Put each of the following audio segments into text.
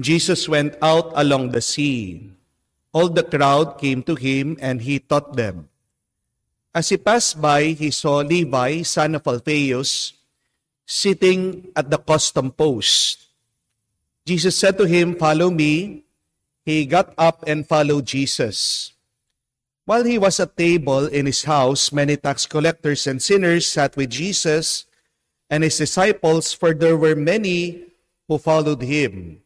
Jesus went out along the sea. All the crowd came to him, and he taught them. As he passed by, he saw Levi, son of Alphaeus, sitting at the custom post. Jesus said to him, "Follow me." He got up and followed Jesus. While he was at table in his house, many tax collectors and sinners sat with Jesus and his disciples, for there were many who followed him.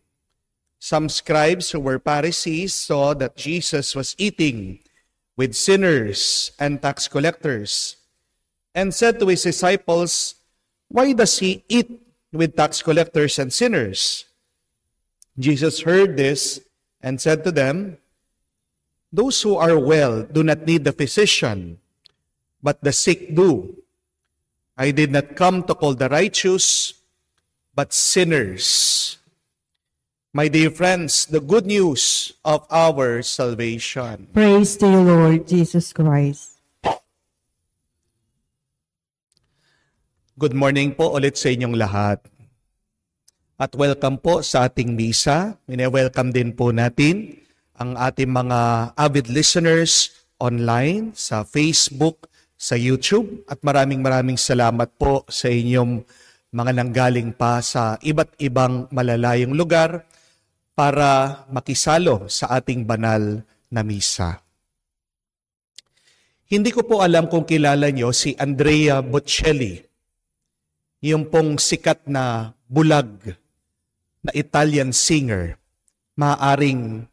Some scribes who were Pharisees saw that Jesus was eating with sinners and tax collectors, and said to his disciples, "Why does he eat with tax collectors and sinners?" Jesus heard this and said to them, "Those who are well do not need the physician, but the sick do. I did not come to call the righteous, but sinners." My dear friends, the good news of our salvation. Praise to you, Lord Jesus Christ. Good morning po ulit sa inyong lahat. At welcome po sa ating misa. Welcome din po natin ang ating mga avid listeners online, sa Facebook, sa YouTube. At maraming salamat po sa inyong mga nanggaling pa sa iba't ibang malalayong lugar para makisalo sa ating banal na misa. Hindi ko po alam kung kilala nyo si Andrea Bocelli, yung pong sikat na bulag na Italian singer. Maaaring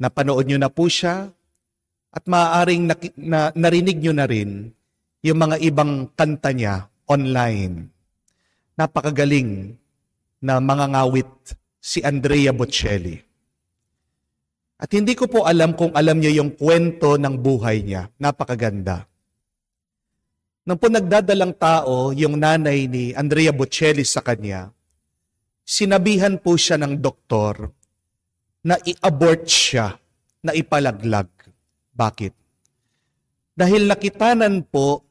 napanood nyo na po siya at maaaring narinig nyo na rin yung mga ibang kanta niya online. Napakagaling na mga ngawit si Andrea Bocelli. At hindi ko po alam kung alam niyo yung kwento ng buhay niya. Napakaganda. Nang po nagdadalang tao, yung nanay ni Andrea Bocelli sa kanya, sinabihan po siya ng doktor na i-abort siya, na ipalaglag. Bakit? Dahil nakitanan po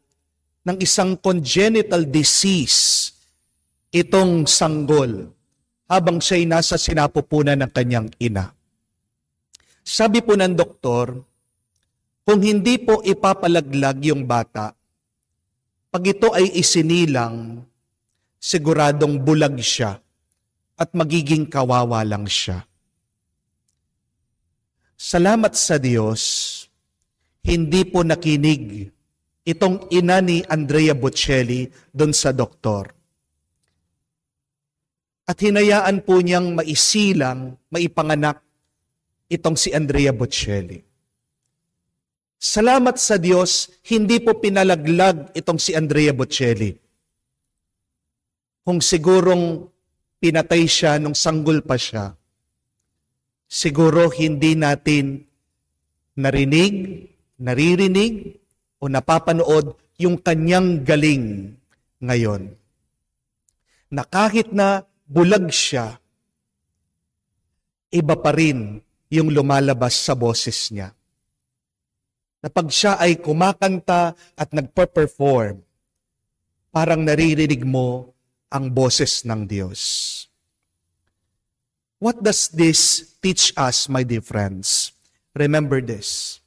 ng isang congenital disease itong sanggol habang siya'y nasa sinapupunan ng kanyang ina. Sabi po ng doktor, kung hindi po ipapalaglag yung bata, pag ito ay isinilang, siguradong bulag siya at magiging kawawa lang siya. Salamat sa Diyos, hindi po nakinig itong ina ni Andrea Bocelli doon sa doktor. At hinayaan po niyang maisilang, maipanganak itong si Andrea Bocelli. Salamat sa Diyos, hindi po pinalaglag itong si Andrea Bocelli. Kung sigurong pinatay siya nung sanggol pa siya, siguro hindi natin naririnig o napapanood yung kanyang galing ngayon. Na kahit na bulag siya, iba pa rin yung lumalabas sa boses niya. Na pag siya ay kumakanta at nagpa-perform, parang naririnig mo ang boses ng Diyos. What does this teach us, my dear friends? Remember this,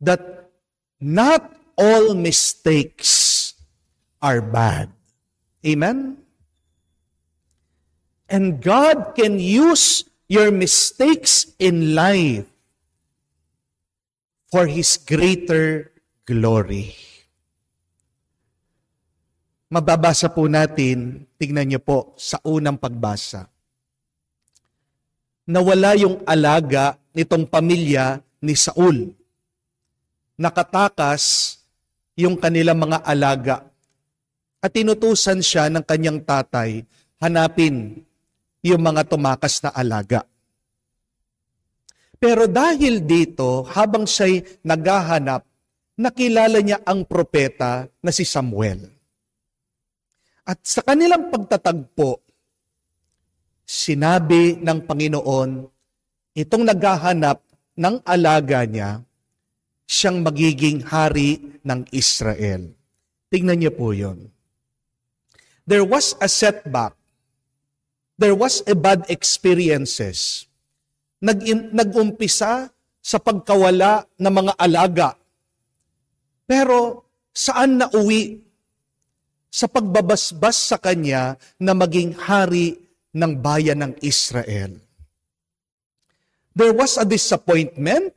that not all mistakes are bad. Amen? And God can use your mistakes in life for His greater glory. Mababasa po natin, tignan niyo po sa unang pagbasa, nawala yung alaga nitong pamilya ni Saul. Nakatakas yung kanilang mga alaga at tinutusan siya ng kanyang tatay, hanapin yung mga tumakas na alaga. Pero dahil dito, habang siya'y naghahanap, nakilala niya ang propeta na si Samuel. At sa kanilang pagtatagpo, sinabi ng Panginoon, itong naghahanap ng alaga niya, siyang magiging hari ng Israel. Tingnan niyo po yun. There was a setback there was a bad experiences. Nag-umpisa sa pagkawala ng mga alaga. Pero saan nauwi? Sa pagbabasbas sa kanya na maging hari ng bayan ng Israel. There was a disappointment,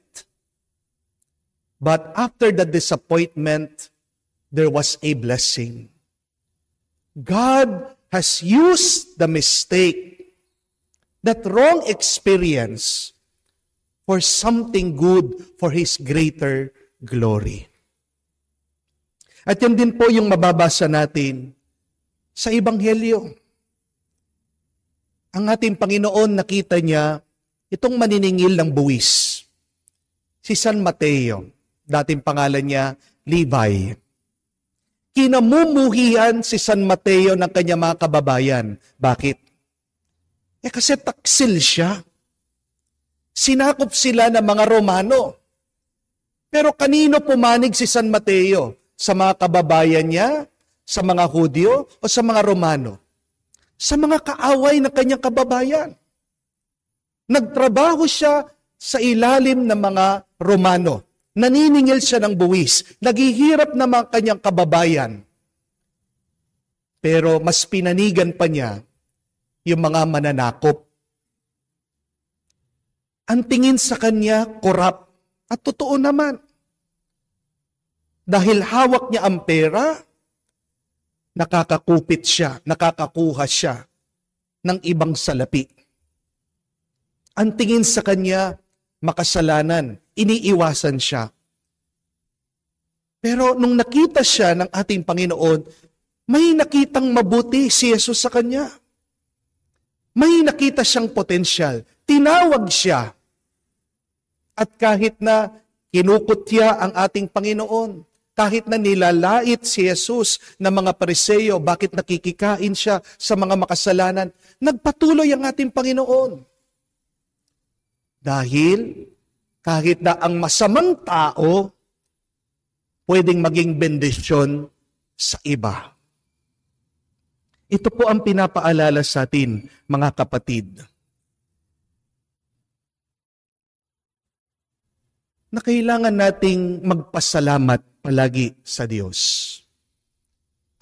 but after the disappointment, there was a blessing. God has used the mistake, that wrong experience, for something good for His greater glory. At yan din po yung mababasa natin sa Ebanghelyo. Ang ating Panginoon, nakita niya itong maniningil ng buwis. Si San Mateo, dating pangalan niya Levi. Kinamumuhian si San Mateo ng kanyang mga kababayan. Bakit? Kasi taksil siya. Sinakop sila ng mga Romano. Pero kanino pumanig si San Mateo? Sa mga kababayan niya, sa mga Hudyo, o sa mga Romano? Sa mga kaaway ng kanyang kababayan. Nagtrabaho siya sa ilalim ng mga Romano. Naniningil siya ng buwis. Naghihirap na mga kanyang kababayan. Pero mas pinanigan pa niya yung mga mananakop. Ang tingin sa kanya, korap. At totoo naman. Dahil hawak niya ang pera, nakakakupit siya, nakakakuha siya ng ibang salapi. Ang tingin sa kanya, makasalanan, iniiwasan siya. Pero nung nakita siya ng ating Panginoon, may nakitang mabuti si Jesus sa kanya. May nakita siyang potensyal. Tinawag siya. At kahit na kinukutya ang ating Panginoon, kahit na nilalait si Jesus ng mga Pariseo, bakit nakikikain siya sa mga makasalanan, nagpatuloy ang ating Panginoon. Dahil kahit na ang masamang tao, pwedeng maging bendisyon sa iba. Ito po ang pinapaalala sa atin, mga kapatid. Na kailangan nating magpasalamat palagi sa Diyos.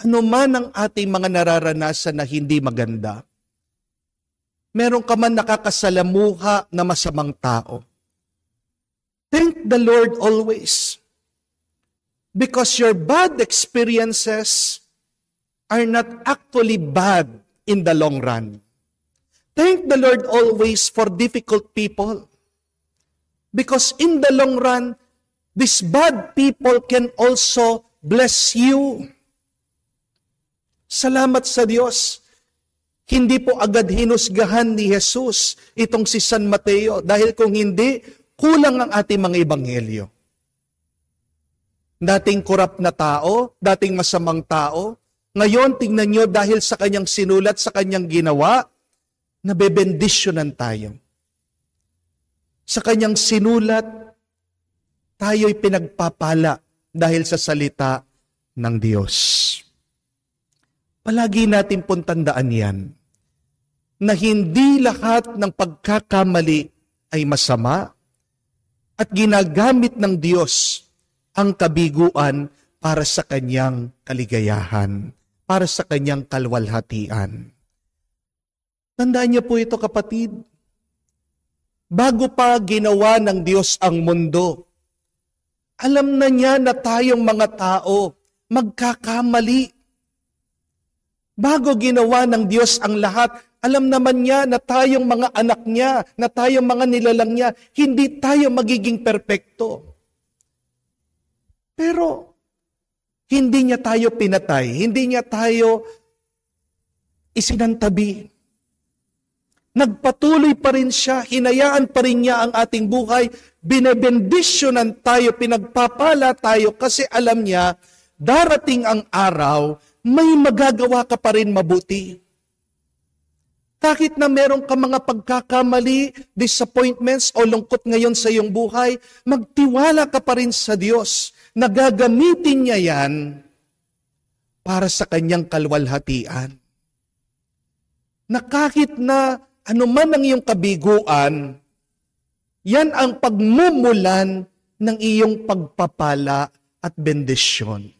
Ano man ang ating mga nararanasan na hindi maganda, meron ka man nakakasalamuha na masamang tao. Thank the Lord always. Because your bad experiences are not actually bad in the long run. Thank the Lord always for difficult people. Because in the long run, these bad people can also bless you. Salamat sa Diyos. Hindi po agad hinusgahan ni Jesus itong si San Mateo. Dahil kung hindi, kulang ang ating mga ebanghelyo. Dating korap na tao, dating masamang tao, ngayon tingnan nyo dahil sa kanyang sinulat, sa kanyang ginawa, nabebendisyonan tayo. Sa kanyang sinulat, tayo'y pinagpapala dahil sa salita ng Diyos. Palagi natin pong tandaan yan, na hindi lahat ng pagkakamali ay masama at ginagamit ng Diyos ang kabiguan para sa kanyang kaligayahan, para sa kanyang kalwalhatian. Tandaan niyo po ito, kapatid. Bago pa ginawa ng Diyos ang mundo, alam na niya na tayong mga tao magkakamali. Bago ginawa ng Diyos ang lahat, alam naman niya na tayong mga anak niya, na tayong mga nilalang niya, hindi tayo magiging perpekto. Pero, hindi niya tayo pinatay, hindi niya tayo isinantabi. Nagpatuloy pa rin siya, hinayaan pa rin niya ang ating buhay, binebendisyonan tayo, pinagpapala tayo kasi alam niya, darating ang araw, may magagawa ka pa rin mabuti. Kahit na meron ka mga pagkakamali, disappointments o lungkot ngayon sa iyong buhay, magtiwala ka pa rin sa Diyos. Nagagamitin niya yan para sa kanyang kalwalhatian. na kahit na anuman ang iyong kabiguan, yan ang pagmumulan ng iyong pagpapala at bendisyon.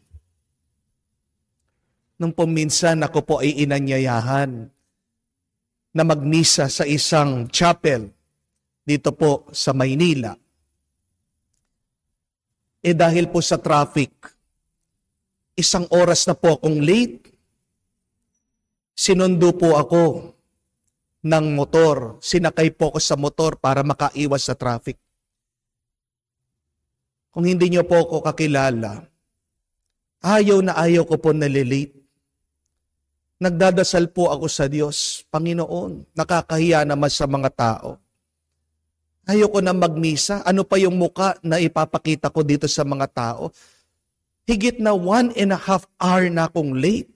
Nung minsan ako po ay inanyayahan na magmisa sa isang chapel dito po sa Maynila. Dahil po sa traffic, 1 oras na po akong late. Sinundo po ako ng motor. Sinakay po ako sa motor para makaiwas sa traffic. Kung hindi niyo po ako kakilala, ayaw na ayaw ko po nalilate. Nagdadasal po ako sa Diyos, Panginoon, nakakahiya naman sa mga tao. Ayoko na magmisa. Ano pa yung muka na ipapakita ko dito sa mga tao? Higit na 1.5 hour na akong late.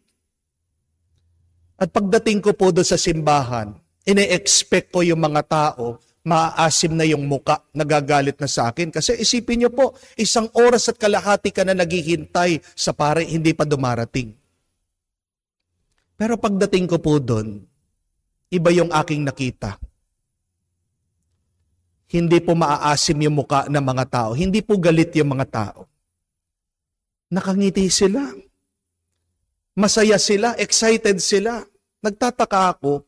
At pagdating ko po doon sa simbahan, ine-expect ko yung mga tao, maaasim na yung muka, nagagalit na sa akin. Kasi isipin niyo po, 1 oras at kalahati ka na naghihintay sa pare, hindi pa dumarating. Pero pagdating ko po doon, iba yung aking nakita. Hindi po maaasim yung muka ng mga tao. Hindi po galit yung mga tao. Nakangiti sila. Masaya sila, excited sila. Nagtataka ako,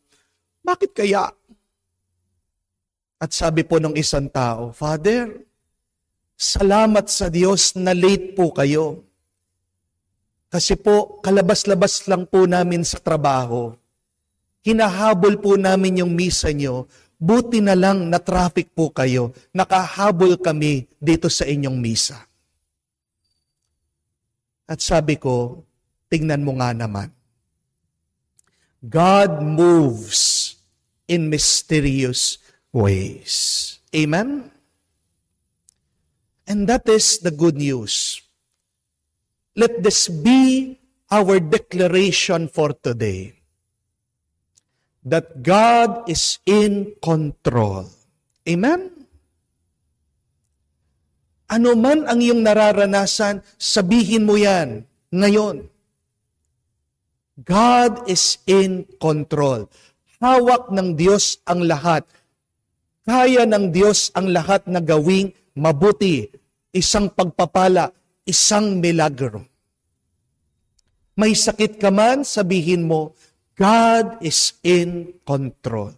bakit kaya? At sabi po ng isang tao, Father, salamat sa Diyos na late po kayo. Kasi po, kalabas-labas lang po namin sa trabaho. Hinahabol po namin yung misa nyo. Buti na lang na traffic po kayo. Nakahabol kami dito sa inyong misa. At sabi ko, tingnan mo nga naman. God moves in mysterious ways. Amen? And that is the good news. Let this be our declaration for today. That God is in control. Amen? Ano man ang iyong nararanasan, sabihin mo yan ngayon. God is in control. Hawak ng Diyos ang lahat. Kaya ng Diyos ang lahat na gawing mabuti, isang pagpapala, isang milagro. May sakit ka man, sabihin mo, God is in control.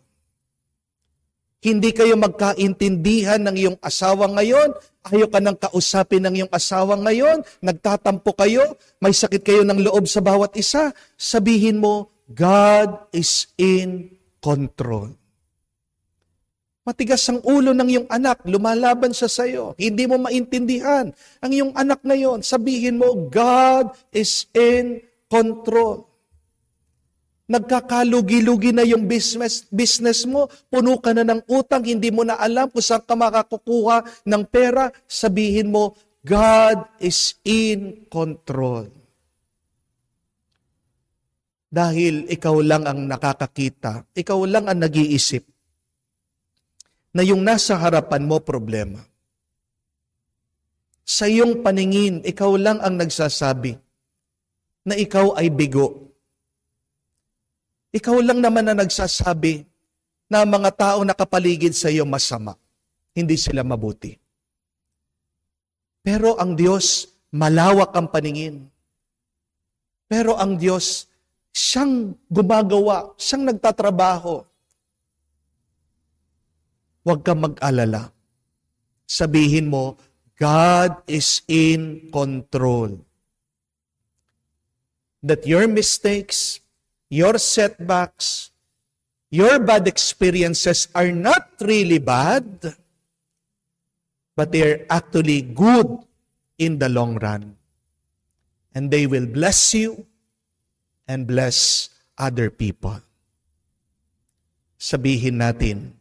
Hindi kayo magkaintindihan ng iyong asawa ngayon, ayaw ka nang kausapin ng iyong asawa ngayon, nagtatampo kayo, may sakit kayo ng loob sa bawat isa, sabihin mo, God is in control. Matigas ang ulo ng iyong anak, lumalaban siya sa iyo, hindi mo maintindihan ang iyong anak ngayon, sabihin mo, God is in control. Nagkakalugi-lugi na yung business mo, puno ka na ng utang, hindi mo na alam kung saan ka makakukuha ng pera, sabihin mo, God is in control. Dahil ikaw lang ang nakakakita, ikaw lang ang nag-iisip, na yung nasa harapan mo problema. Sa iyong paningin, ikaw lang ang nagsasabi na ikaw ay bigo. Ikaw lang naman na nagsasabi na mga tao nakapaligid sa iyo masama. Hindi sila mabuti. Pero ang Diyos, malawak ang paningin. Pero ang Diyos, siyang gumagawa, siyang nagtatrabaho. Huwag kang mag-alala. Sabihin mo, God is in control. That your mistakes, your setbacks, your bad experiences are not really bad, but they're actually good in the long run. And they will bless you and bless other people. Sabihin natin,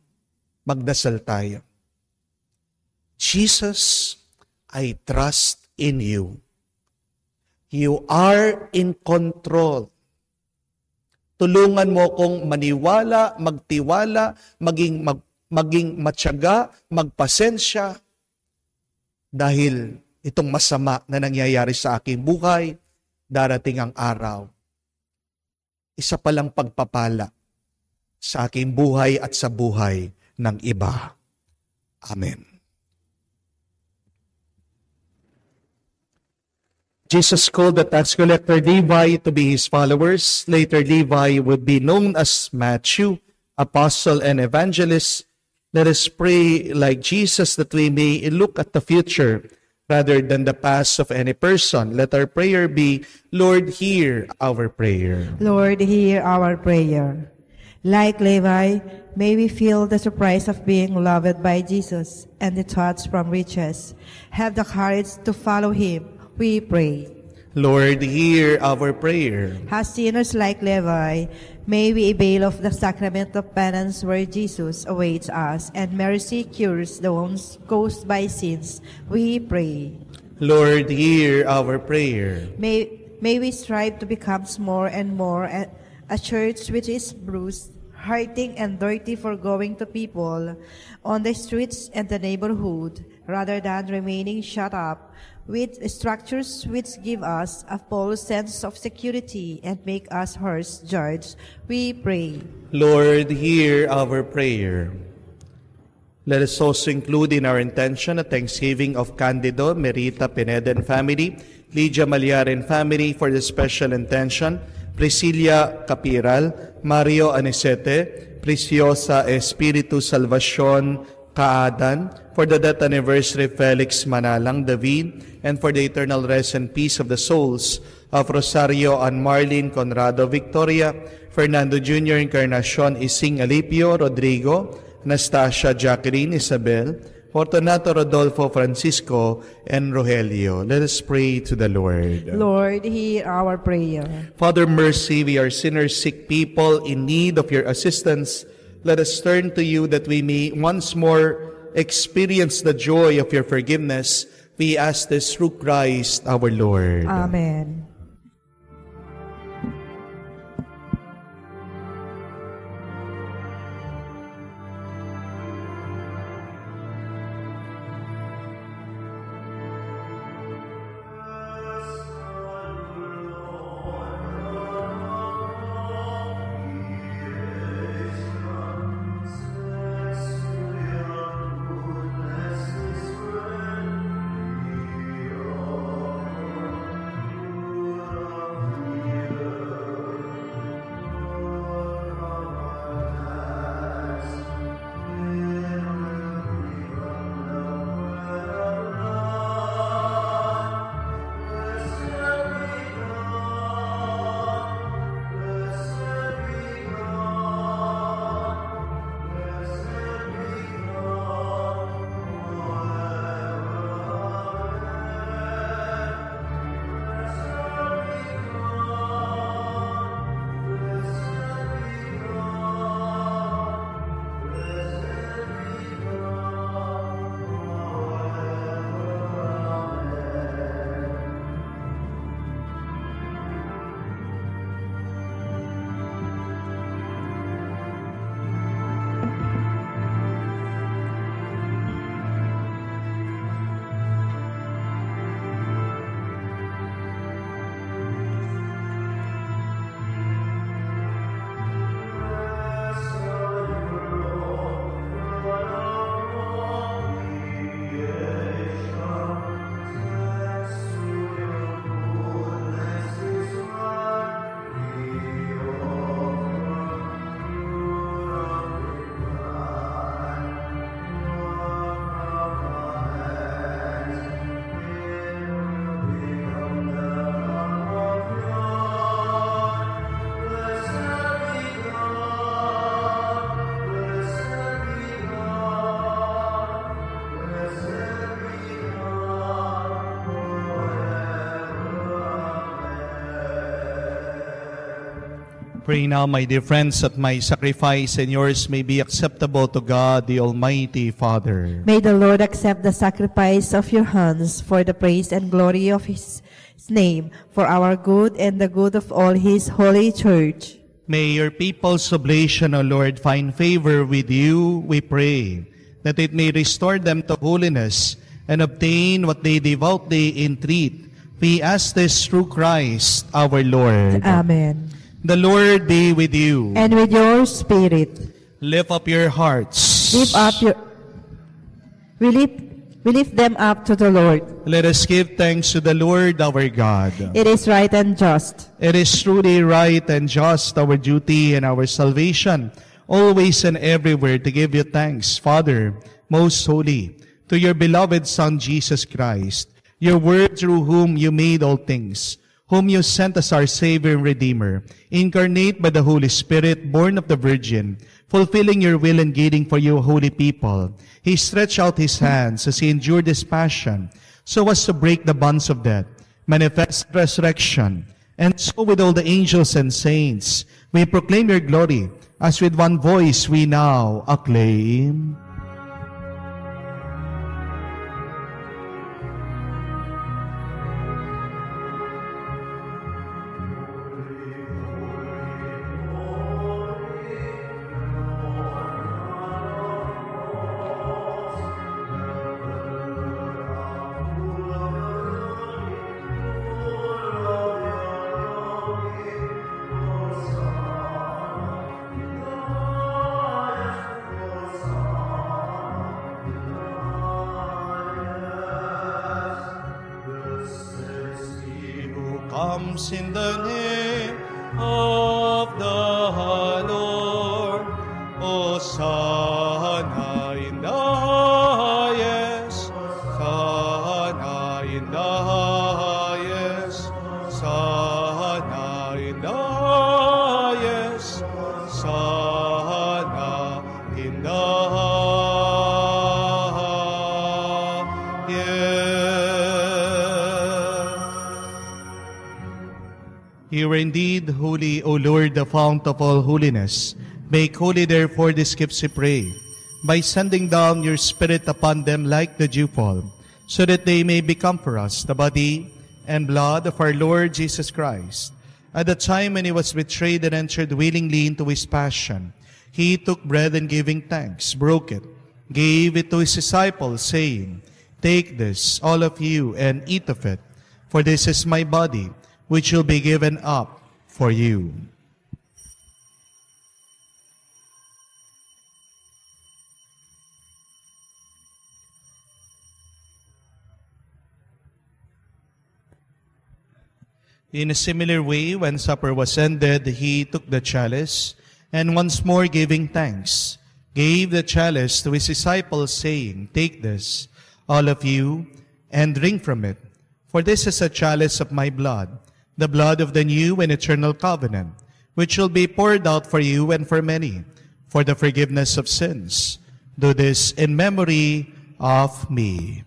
magdasal tayo. Jesus, I trust in you. You are in control. Tulungan mo kong maniwala, magtiwala, maging matyaga, magpasensya. Dahil itong masama na nangyayari sa aking buhay, darating ang araw. Isa palang pagpapala sa aking buhay at sa buhay ng iba. Amen. Jesus called the tax collector Levi to be his followers. Later, Levi would be known as Matthew, apostle and evangelist. Let us pray like Jesus that we may look at the future rather than the past of any person. Let our prayer be, Lord, hear our prayer. Lord, hear our prayer. Like Levi, may we feel the surprise of being loved by Jesus and detached from riches. Have the courage to follow him, we pray. Lord, hear our prayer. As sinners like Levi, may we avail of the sacrament of penance where Jesus awaits us and mercy cures the wounds caused by sins, we pray. Lord, hear our prayer. May we strive to become more and more a church which is bruised, hurting, and dirty for going to people on the streets and the neighborhood, rather than remaining shut up with structures which give us a false sense of security and make us harsh judges, we pray. Lord, hear our prayer. Let us also include in our intention a thanksgiving of Candido, Merita Pineda and family, Lydia Malyar and family for the special intention, Priscilla Capiral, Mario Anisete, Preciosa Espiritu Salvacion Kaadan, for the death anniversary of Felix Manalang David, and for the eternal rest and peace of the souls of Rosario and Marlene Conrado Victoria, Fernando Jr. Encarnacion Ising Alipio Rodrigo, Anastasia Jacqueline Isabel, Fortunato Rodolfo Francisco, and Rogelio. Let us pray to the Lord. Lord, hear our prayer. Father, mercy, we are sinners, sick people in need of your assistance. Let us turn to you that we may once more experience the joy of your forgiveness. We ask this through Christ our Lord. Amen. Pray now, my dear friends, that my sacrifice and yours may be acceptable to God, the Almighty Father. May the Lord accept the sacrifice of your hands for the praise and glory of his name, for our good and the good of all his holy church. May your people's oblation, O Lord, find favor with you, we pray, that it may restore them to holiness and obtain what they devoutly entreat. We ask this through Christ our Lord. Amen. The Lord be with you. And with your spirit. Lift up your hearts. Lift up your... We lift them up to the Lord. Let us give thanks to the Lord our God. It is right and just. It is truly right and just, our duty and our salvation, always and everywhere to give you thanks, Father, most holy, to your beloved Son, Jesus Christ, your word through whom you made all things, whom you sent as our Savior and Redeemer, incarnate by the Holy Spirit, born of the Virgin, fulfilling your will and guiding for your holy people. He stretched out his hands as he endured his passion, so as to break the bonds of death, manifest resurrection. And so with all the angels and saints, we proclaim your glory, as with one voice we now acclaim. Comes in the name of the Lord, Hosanna in the highest, Hosanna in the highest, Hosanna in the highest, Hosanna in the You are indeed holy, O Lord, the fount of all holiness. Make holy, therefore, these gifts, we pray, by sending down your Spirit upon them like the dewfall, so that they may become for us the body and blood of our Lord Jesus Christ. At the time when he was betrayed and entered willingly into his passion, he took bread and giving thanks, broke it, gave it to his disciples, saying, Take this, all of you, and eat of it, for this is my body, which will be given up for you. In a similar way, when supper was ended, he took the chalice, and once more giving thanks, gave the chalice to his disciples, saying, Take this, all of you, and drink from it, for this is a chalice of my blood, the blood of the new and eternal covenant, which will be poured out for you and for many, for the forgiveness of sins. Do this in memory of me.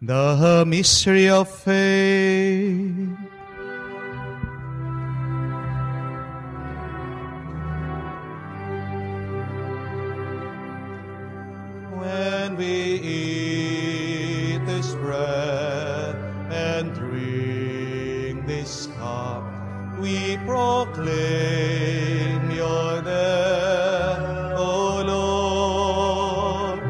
The mystery of faith. When we eat this bread and drink this cup, we proclaim your death, O Lord,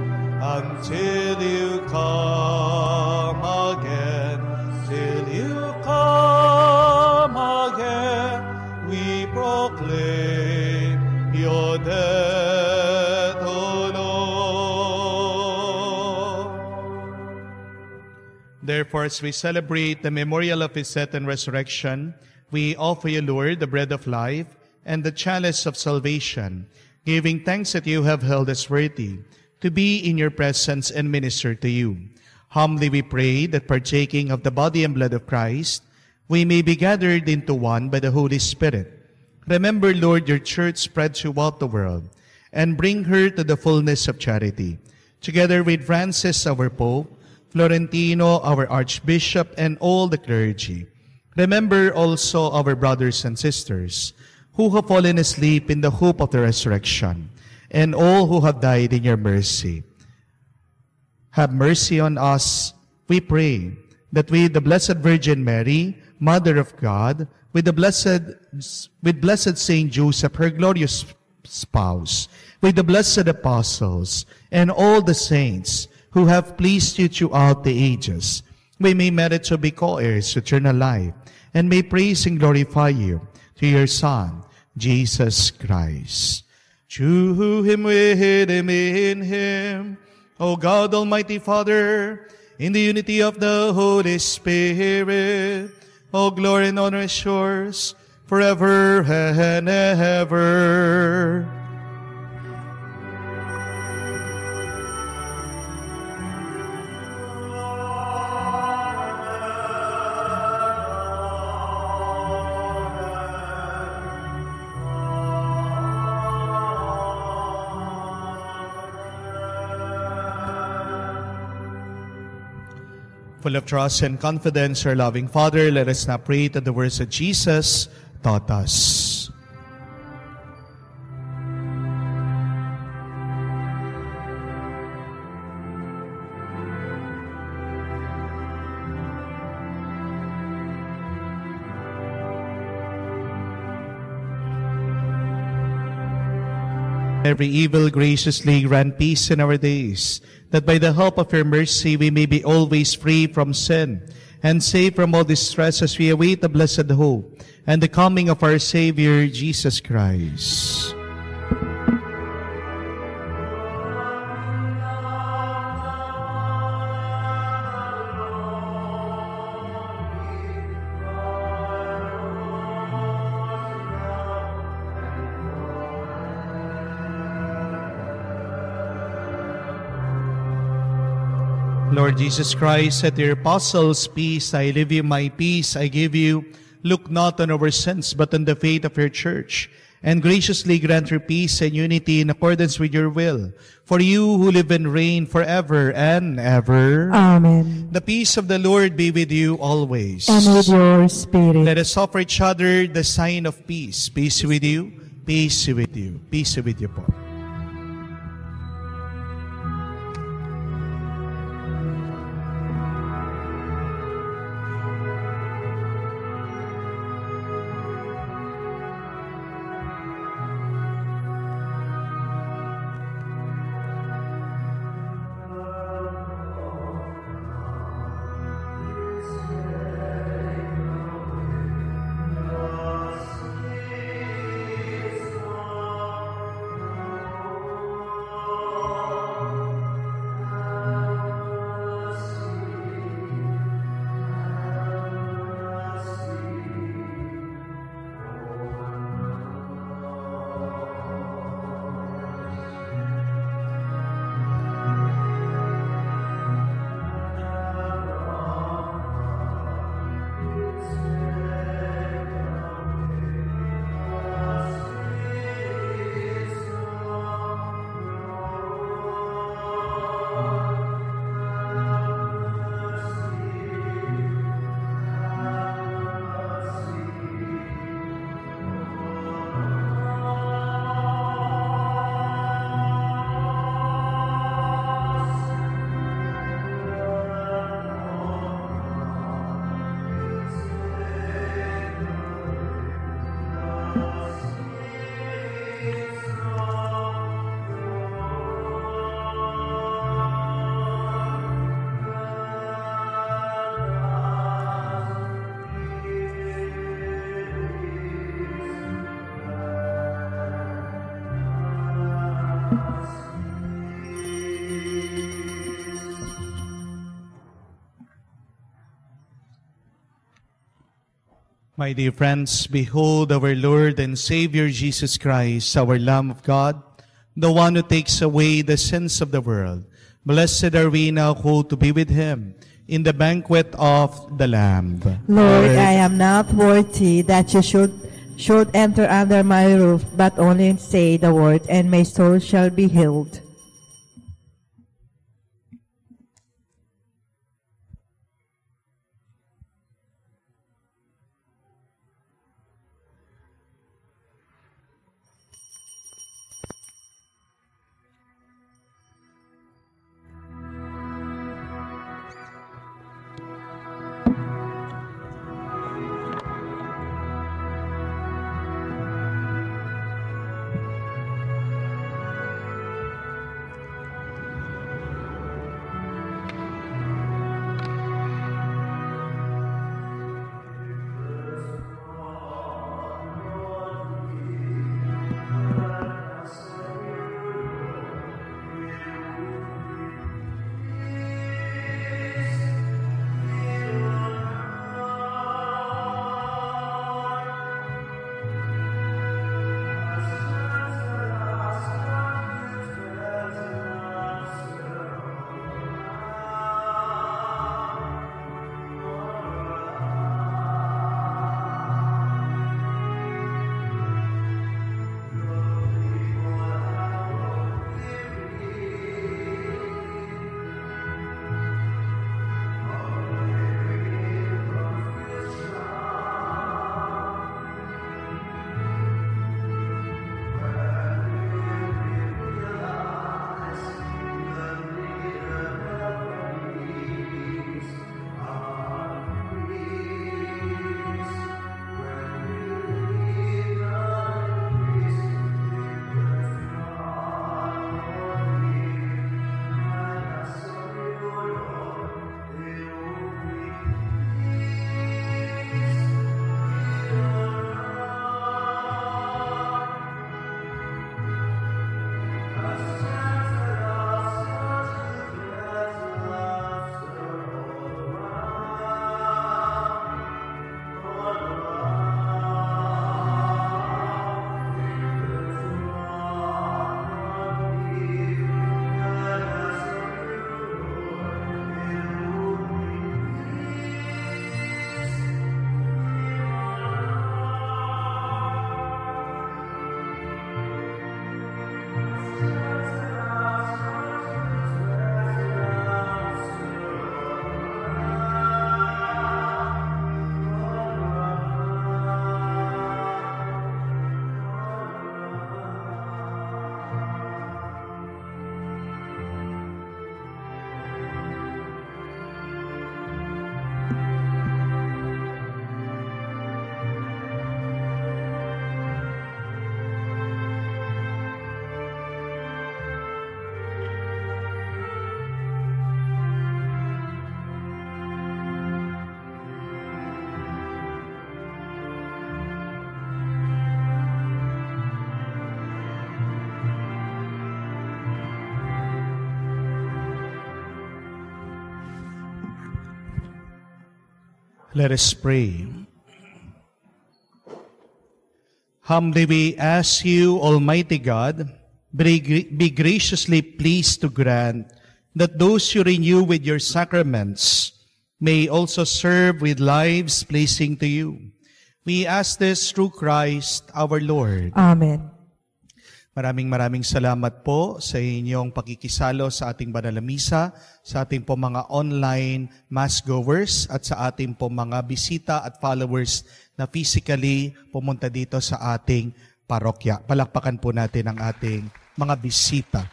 until you come again. Till you come again, we proclaim your death, O Lord. Therefore, as we celebrate the memorial of his death and resurrection, we offer you, Lord, the bread of life and the chalice of salvation, giving thanks that you have held us worthy to be in your presence and minister to you. Humbly we pray that partaking of the body and blood of Christ, we may be gathered into one by the Holy Spirit. Remember, Lord, your church spread throughout the world, and bring her to the fullness of charity. Together with Francis, our Pope, Florentino, our Archbishop, and all the clergy. Remember also our brothers and sisters who have fallen asleep in the hope of the resurrection, and all who have died in your mercy. Have mercy on us, we pray, that with the Blessed Virgin Mary, Mother of God, with blessed Saint Joseph, her glorious spouse, with the blessed apostles, and all the saints who have pleased you throughout the ages, we may merit to be co-heirs to eternal life, and may praise and glorify you through your Son, Jesus Christ. Through him, with him, in him, O God, Almighty Father, in the unity of the Holy Spirit, all glory and honor is yours, forever and ever. Full of trust and confidence, our loving Father, let us now pray to the words that Jesus taught us. Every evil graciously grant peace in our days, that by the help of your mercy we may be always free from sin, and safe from all distress as we await the blessed hope and the coming of our Savior, Jesus Christ. Lord Jesus Christ, said to your apostles, peace I leave you, my peace I give you. Look not on our sins, but on the faith of your church, and graciously grant her peace and unity in accordance with your will. For you who live and reign forever and ever. Amen. The peace of the Lord be with you always. And with your spirit. Let us offer each other the sign of peace. Peace with you, peace with you, peace with you po. My dear friends, behold our Lord and Savior Jesus Christ, our Lamb of God, the one who takes away the sins of the world. Blessed are we now who to be with him in the banquet of the Lamb. Lord, I am not worthy that you should enter under my roof, but only say the word, and my soul shall be healed. Let us pray. Humbly we ask you, Almighty God, be graciously pleased to grant that those you renew with your sacraments may also serve with lives pleasing to you. We ask this through Christ our Lord. Amen. Maraming salamat po sa inyong pakikisalo sa ating banal na misa, sa ating po mga online mass goers at sa ating po mga bisita at followers na physically pumunta dito sa ating parokya. Palakpakan po natin ang ating mga bisita.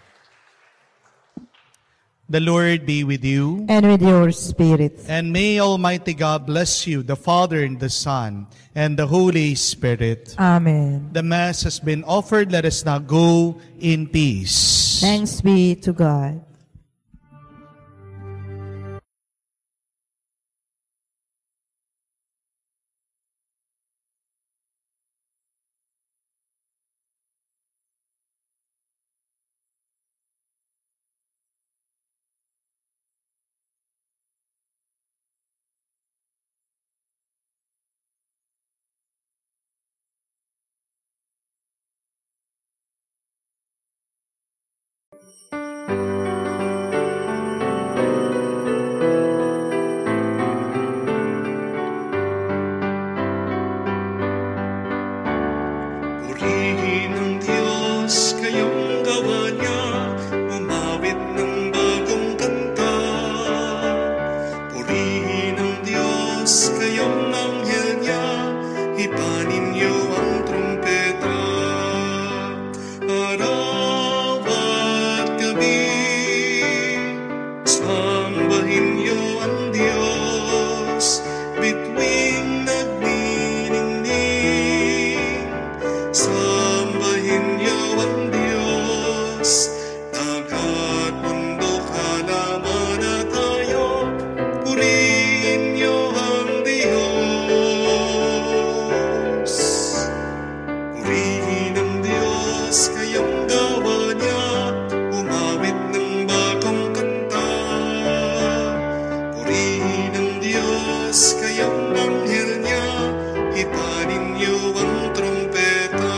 The Lord be with you. And with your spirit. And may Almighty God bless you, the Father and the Son, and the Holy Spirit. Amen. The Mass has been offered. Let us now go in peace. Thanks be to God. Purihin ang Diyos, kayong gawa niya, umawit ng bagong kanta. Purihin ang Diyos, kayong anghel niya, ipanin niyo ang trumpeta. Araw at gabi, sambahin niyo ang Diyos, bituing nagniningning. Sambahin niyo ang Diyos, dagat, bundok, halaman at hayop, purihin niyo ang Diyos. Purihin ang Diyos, kayong gawa niya, umawit ng bagong kanta. Purihin ang Diyos, kayong anghel niya, ipanin niyo ang trumpeta.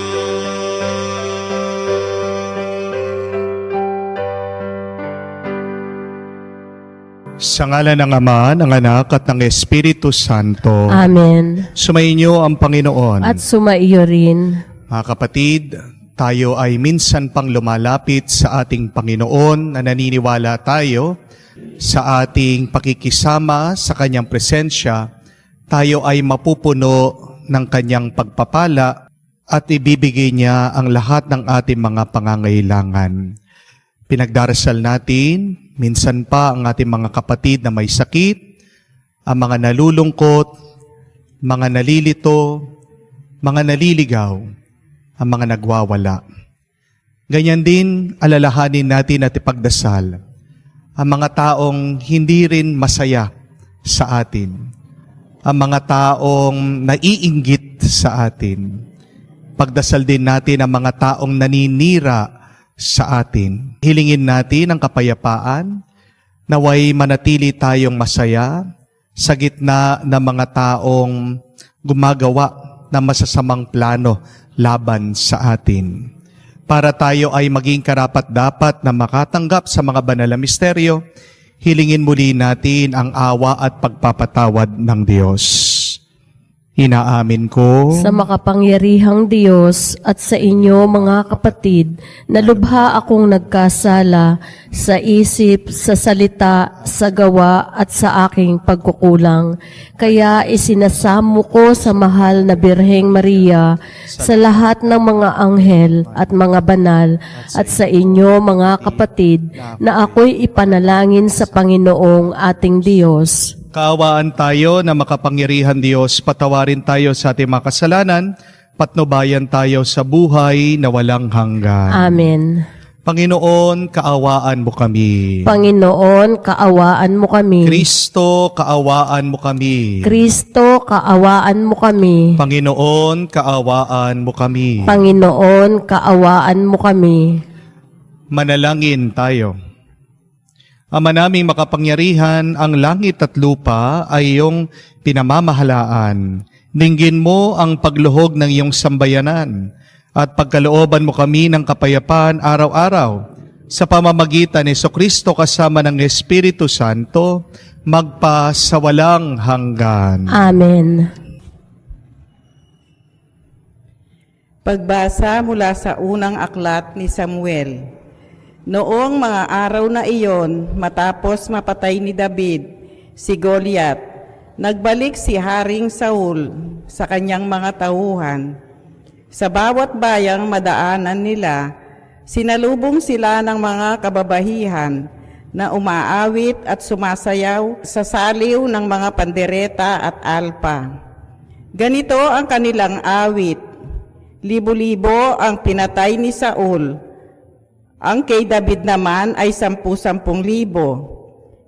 Sa ngalan ng Ama, ng Anak, at ng Espiritu Santo. Amen. Sumainyo ang Panginoon. At sumaiyo rin. Mga kapatid, tayo ay minsan pang lumalapit sa ating Panginoon na naniniwala tayo sa ating pakikisama sa Kanyang presensya. Tayo ay mapupuno ng Kanyang pagpapala at ibibigay niya ang lahat ng ating mga pangangailangan. Pinagdarasal natin, minsan pa ang ating mga kapatid na may sakit, ang mga nalulungkot, mga nalilito, mga naliligaw, ang mga nagwawala. Ganyan din, alalahanin natin at ipagdasal ang mga taong hindi rin masaya sa atin, ang mga taong naiinggit sa atin. Pagdasal din natin ang mga taong naninira sa atin. Hilingin natin ang kapayapaan, naway manatili tayong masaya sa gitna ng mga taong gumagawa ng masasamang plano laban sa atin. Para tayo ay maging karapat-dapat na makatanggap sa mga banal na misteryo, hilingin muli natin ang awa at pagpapatawad ng Diyos. Inaamin ko Sa makapangyarihang Diyos at sa inyo mga kapatid, na lubha akong nagkasala sa isip, sa salita, sa gawa at sa aking pagkukulang. Kaya isinasamo ko sa mahal na Birheng Maria, sa lahat ng mga anghel at mga banal, at sa inyo mga kapatid, na ako'y ipanalangin sa Panginoong ating Diyos. Kaawaan tayo na makapangyarihan Diyos, patawarin tayo sa ating mga kasalanan, patnubayan tayo sa buhay na walang hanggan. Amen. Panginoon, kaawaan mo kami. Panginoon, kaawaan mo kami. Kristo, kaawaan mo kami. Kristo, kaawaan mo kami. Panginoon, kaawaan mo kami. Panginoon, kaawaan mo kami. Manalangin tayo. Ama naming makapangyarihan, ang langit at lupa ay iyong pinamamahalaan. Dinggin mo ang pagluhog ng iyong sambayanan at pagkalooban mo kami ng kapayapaan araw-araw sa pamamagitan ni Jesucristo kasama ng Espiritu Santo, magpa sa walang hanggan. Amen. Pagbasa mula sa unang aklat ni Samuel. Noong mga araw na iyon, matapos mapatay ni David si Goliath, nagbalik si Haring Saul sa kanyang mga tauhan. Sa bawat bayang madaanan nila, sinalubong sila ng mga kababahihan na umaawit at sumasayaw sa saliw ng mga pandereta at alpa. Ganito ang kanilang awit: libo-libo ang pinatay ni Saul. Ang kay David naman ay 10,000.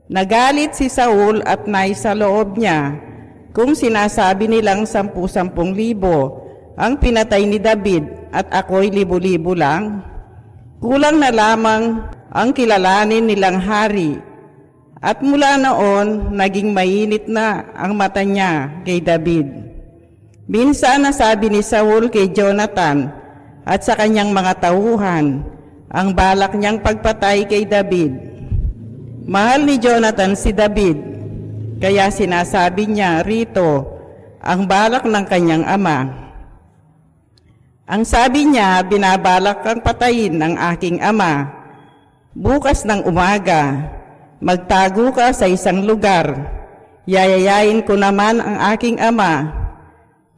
Nagalit si Saul at naisa loob niya kung sinasabi nilang 10,000 ang pinatay ni David at ako'y libo-libo lang. Kulang na lamang ang kilalanin nilang hari. At mula noon, naging mainit na ang mata niya kay David. Minsan nasabi ni Saul kay Jonathan at sa kanyang mga tauhan ang balak niyang pagpatay kay David. Mahal ni Jonathan si David, kaya sinasabi niya rito ang balak ng kanyang ama. Ang sabi niya, binabalak kang patayin ng aking ama. Bukas ng umaga, magtago ka sa isang lugar. Yayayain ko naman ang aking ama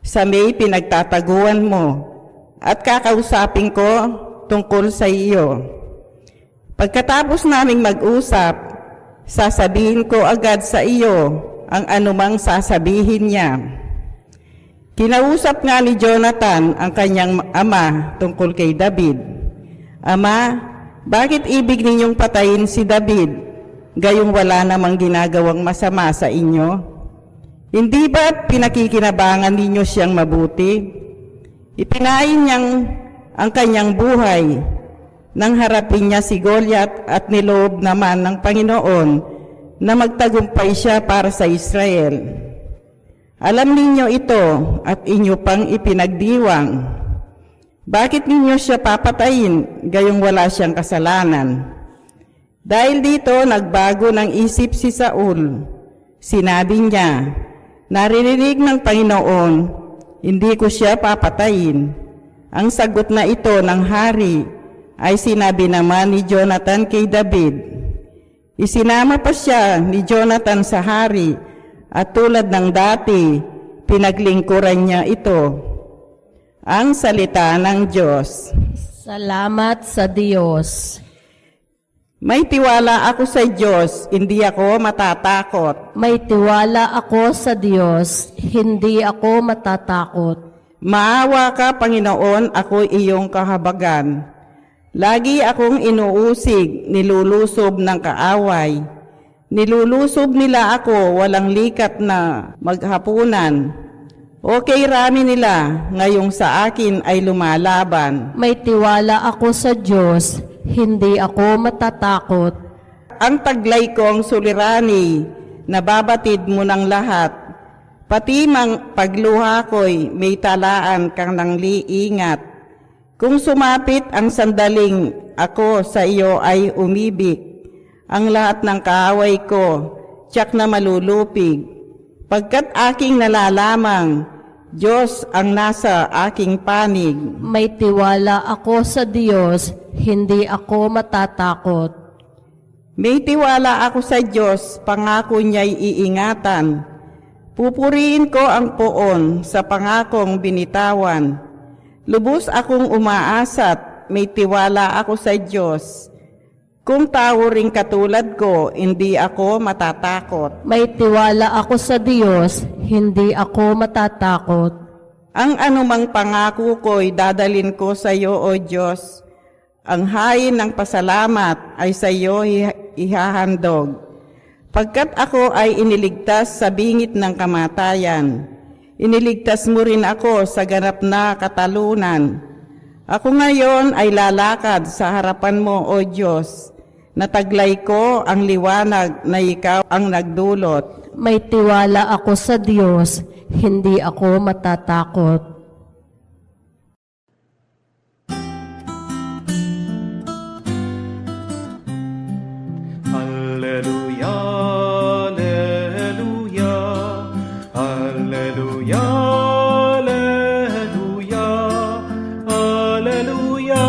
sa may pinagtataguan mo at kakausapin ko tungkol sa iyo. Pagkatapos naming mag-usap, sasabihin ko agad sa iyo ang anumang sasabihin niya. Kinausap nga ni Jonathan ang kanyang ama tungkol kay David. Ama, bakit ibig ninyong patayin si David, gayong wala namang ginagawang masama sa inyo? Hindi ba pinakikinabangan ninyo siyang mabuti? Ipinain niyang ang kanyang buhay nang harapin niya si Goliath at niloob naman ng Panginoon na magtagumpay siya para sa Israel. Alam ninyo ito at inyo pang ipinagdiwang. Bakit ninyo siya papatayin gayong wala siyang kasalanan? Dahil dito nagbago ng isip si Saul. Sinabi niya, naririnig ng Panginoon, hindi ko siya papatayin. Ang sagot na ito ng hari ay sinabi naman ni Jonathan kay David. Isinama pa siya ni Jonathan sa hari at tulad ng dati, pinaglingkuran niya ito. Ang salita ng Diyos. Salamat sa Diyos. May tiwala ako sa Diyos, hindi ako matatakot. May tiwala ako sa Diyos, hindi ako matatakot. Maawa ka, Panginoon, ako iyong kahabagan. Lagi akong inuusig, nilulusob ng kaaway. Nilulusob nila ako, walang likat na maghapunan. Okay, rami nila, ngayong sa akin ay lumalaban. May tiwala ako sa Diyos, hindi ako matatakot. Ang taglay kong sulirani, nababatid mo ng lahat. Pati mang pagluha ko'y may talaan kang nang liingat. Kung sumapit ang sandaling ako sa iyo ay umibig, ang lahat ng kaaway ko, tiyak na malulupig. Pagkat aking nalalamang, Diyos ang nasa aking panig. May tiwala ako sa Diyos, hindi ako matatakot. May tiwala ako sa Diyos, pangako niya'y iingatan. Pupuriin ko ang poon sa pangakong binitawan. Lubos akong umaasat, may tiwala ako sa Diyos. Kung tao ring katulad ko, hindi ako matatakot. May tiwala ako sa Diyos, hindi ako matatakot. Ang anumang pangako ko'y dadalin ko sa iyo, O Diyos. Ang hain ng pasalamat ay sa iyo ihahandog. Pagkat ako ay iniligtas sa bingit ng kamatayan, iniligtas mo rin ako sa ganap na katalunan. Ako ngayon ay lalakad sa harapan mo, O Diyos. Nataglay ko ang liwanag na ikaw ang nagdulot. May tiwala ako sa Diyos, hindi ako matatakot. Alleluia, alleluia, alleluia, alleluia, alleluia,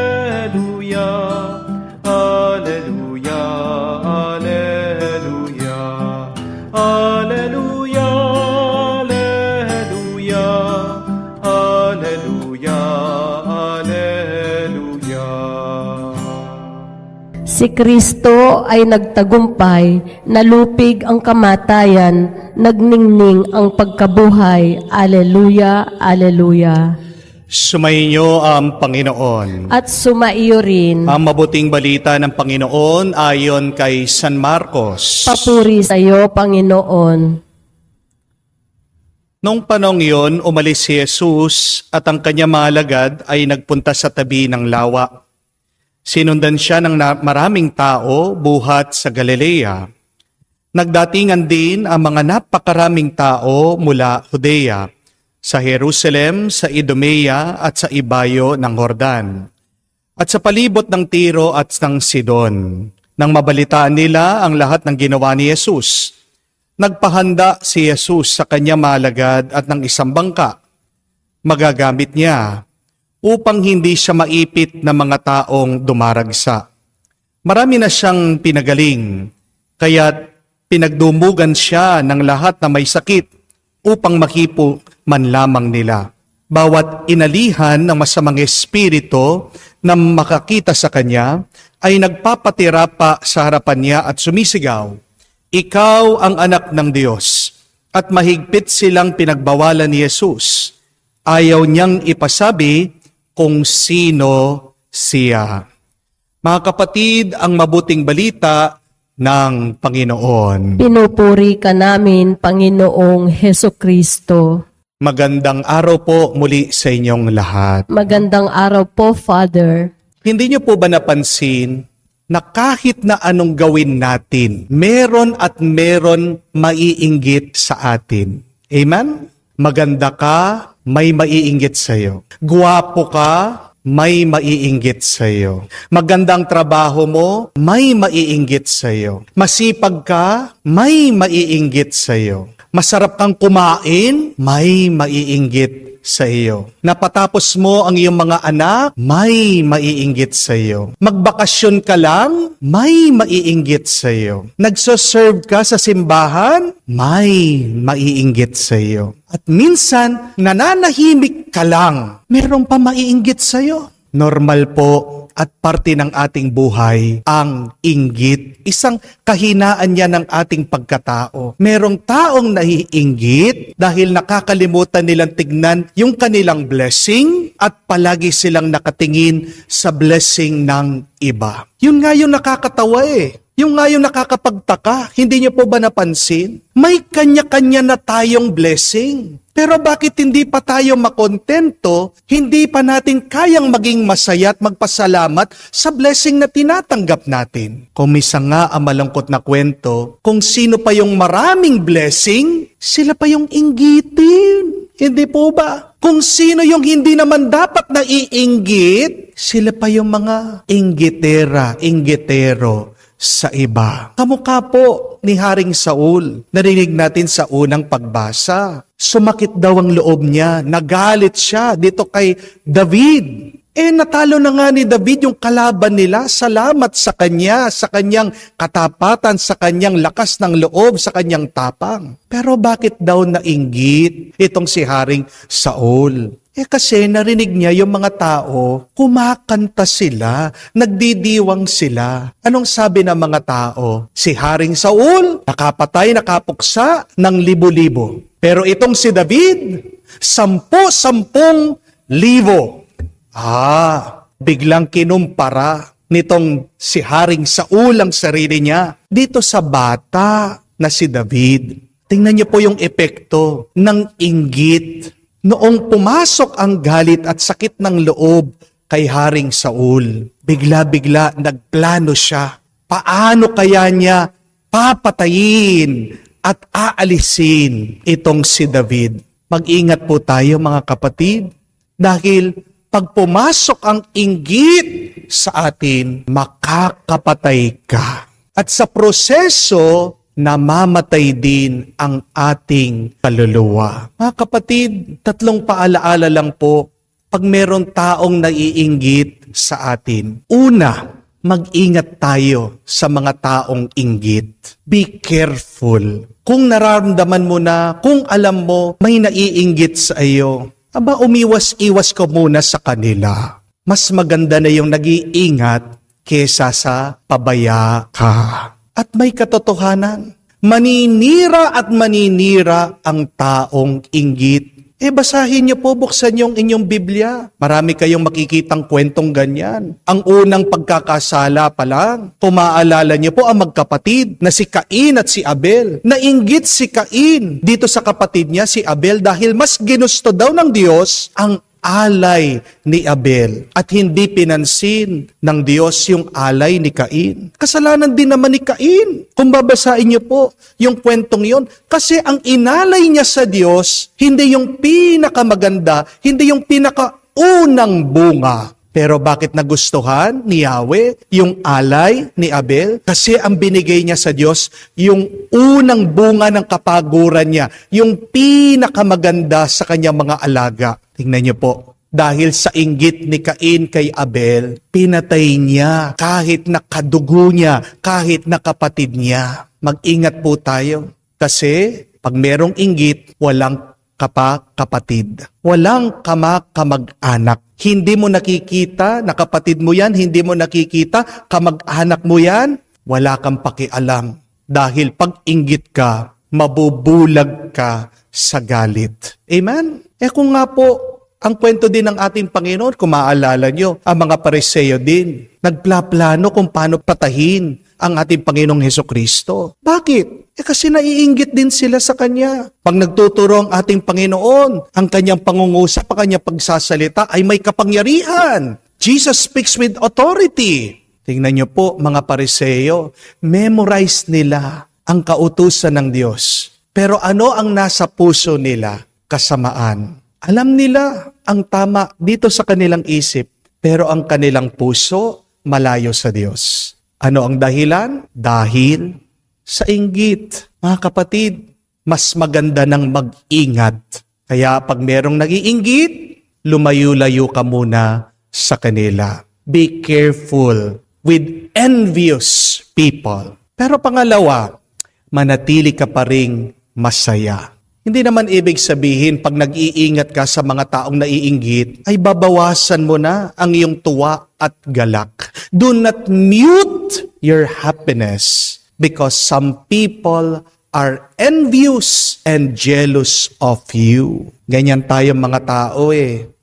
alleluia, alleluia, alleluia, alleluia, alleluia, alleluia, alleluia. Si Kristo ay nagtagumpay, nalupig ang kamatayan, nagningning ang pagkabuhay. Alleluia, alleluia. Sumainyo ang Panginoon. At sumaiyo rin. Ang mabuting balita ng Panginoon ayon kay San Marcos. Papuri sa iyo, Panginoon. Noong panong iyon, umalis si Jesus at ang kanyang mga alagad ay nagpunta sa tabi ng lawa. Sinundan siya ng maraming tao buhat sa Galilea. Nagdatingan din ang mga napakaraming tao mula Judea, sa Jerusalem, sa Idumea at sa ibayo ng Jordan, at sa palibot ng Tiro at ng Sidon. Nang mabalitaan nila ang lahat ng ginawa ni Jesus, nagpahanda si Jesus sa kanyang mga alagad at ng isang bangka. Magagamit niya upang hindi siya maipit ng mga taong dumaragsa. Marami na siyang pinagaling, kaya't pinagdumugan siya ng lahat na may sakit upang makipo man lamang nila. Bawat inalihan ng masamang espiritu na makakita sa kanya ay nagpapatira pa sa harapan niya at sumisigaw, "Ikaw ang anak ng Diyos." At mahigpit silang pinagbawalan ni Jesus. Ayaw niyang ipasabi kung sino siya. Mga kapatid, ang mabuting balita ng Panginoon. Pinupuri ka namin, Panginoong Hesukristo. Magandang araw po muli sa inyong lahat. Magandang araw po, Father. Hindi niyo po ba napansin na kahit na anong gawin natin, meron at meron maiinggit sa atin? Amen? Maganda ka, may maiinggit sa'yo. Guwapo ka, may maiinggit sa'yo. Magandang trabaho mo, may maiinggit sa'yo. Masipag ka, may maiinggit sa'yo. Masarap kang kumain, may maiinggit sa iyo. Napatapos mo ang iyong mga anak, may maiinggit sa iyo. Magbakasyon ka lang, may maiinggit sa iyo. Nagsoserve ka sa simbahan, may maiinggit sa iyo. At minsan, nananahimik ka lang, meron pa maiinggit sa iyo. Normal po at parte ng ating buhay ang inggit. Isang kahinaan niya ng ating pagkatao. Merong taong naiinggit dahil nakakalimutan nilang tignan yung kanilang blessing at palagi silang nakatingin sa blessing ng iba. Yun nga yung nakakatawa eh. Yung nga yung nakakapagtaka. Hindi niyo po ba napansin? May kanya-kanya na tayong blessing. Pero bakit hindi pa tayo makontento, hindi pa natin kayang maging masaya at magpasalamat sa blessing na tinatanggap natin? Kumisa nga ang malungkot na kwento, kung sino pa yung maraming blessing, sila pa yung inggitin. Hindi po ba? Kung sino yung hindi naman dapat na iinggit, sila pa yung mga inggitero sa iba. Kamukha po ni Haring Saul. Narinig natin sa unang pagbasa. Sumakit daw ang loob niya. Nagalit siya dito kay David. Natalo na nga ni David yung kalaban nila. Salamat sa kanya, sa kanyang katapatan, sa kanyang lakas ng loob, sa kanyang tapang. Pero bakit daw nainggit itong si Haring Saul? Kasi narinig niya yung mga tao, kumakanta sila, nagdidiwang sila. Anong sabi ng mga tao? Si Haring Saul, nakapatay, nakapuksa ng libo-libo. Pero itong si David, 10,000 libo. Biglang kinumpara nitong si Haring Saul ang sarili niya dito sa bata na si David. Tingnan niyo po yung epekto ng inggit. Noong pumasok ang galit at sakit ng loob kay Haring Saul. Bigla-bigla nagplano siya. Paano kaya niya papatayin at aalisin itong si David? Mag-ingat po tayo mga kapatid, dahil pag pumasok ang inggit sa atin, makakapatay ka. At sa proseso, namamatay din ang ating kaluluwa. Mga kapatid, 3 paalaala lang po pag meron taong naiinggit sa atin. Una, mag-ingat tayo sa mga taong inggit. Be careful. Kung nararamdaman mo na, kung alam mo may naiinggit sa iyo, umiwas-iwas ka muna sa kanila. Mas maganda na yung nag-iingat kesa sa pabaya ka. At may katotohanan, maninira at maninira ang taong inggit. Basahin niyo po, buksan niyo ang inyong Biblia. Marami kayong makikitang kwentong ganyan. Ang unang pagkakasala pa lang, kumaalala niyo po ang magkapatid na si Cain at si Abel. Nainggit si Cain dito sa kapatid niya, si Abel, dahil mas ginusto daw ng Diyos ang alay ni Abel at hindi pinansin ng Diyos yung alay ni Cain. Kasalanan din naman ni Cain. Kung babasahin niyo po yung kwentong yon, kasi ang inalay niya sa Diyos, hindi yung pinakamaganda, hindi yung pinakaunang bunga. Pero bakit nagustuhan ni Yahweh yung alay ni Abel? Kasi ang binigay niya sa Diyos, yung unang bunga ng kapaguran niya, yung pinakamaganda sa kanyang mga alaga. Tingnan niyo po, dahil sa inggit ni Cain kay Abel, pinatay niya kahit na kadugo niya, kahit na kapatid niya. Mag-ingat po tayo kasi pag merong inggit, walang kapatid. Walang kamag-anak. Hindi mo nakikita na kapatid mo yan, hindi mo nakikita kamag-anak mo yan, wala kang pakialam. Dahil pag inggit ka, mabubulag ka sa galit. Amen? Kung nga po, ang kwento din ng ating Panginoon, kung maaalala nyo, ang mga Pariseo din, nagplaplano kung paano patahin ang ating Panginoong Hesukristo. Bakit? Kasi naiinggit din sila sa Kanya. Pag nagtuturo ang ating Panginoon, ang Kanyang pangungusap, ang Kanyang pagsasalita ay may kapangyarihan. Jesus speaks with authority. Tingnan nyo po, mga Pariseo, memorize nila ang kautusan ng Diyos. Pero ano ang nasa puso nila? Kasamaan. Alam nila ang tama dito sa kanilang isip, pero ang kanilang puso malayo sa Diyos. Ano ang dahilan? Dahil sa inggit. Mga kapatid, mas maganda ng mag-ingat. Kaya pag merong nag-iinggit, lumayo-layo ka muna sa kanila. Be careful with envious people. Pero pangalawa, manatili ka pa ring masaya. Hindi naman ibig sabihin pag nag-iingat ka sa mga taong naiinggit, ay babawasan mo na ang iyong tuwa at galak. Do not mute your happiness because some people are envious and jealous of you. Ganyan tayo mga tao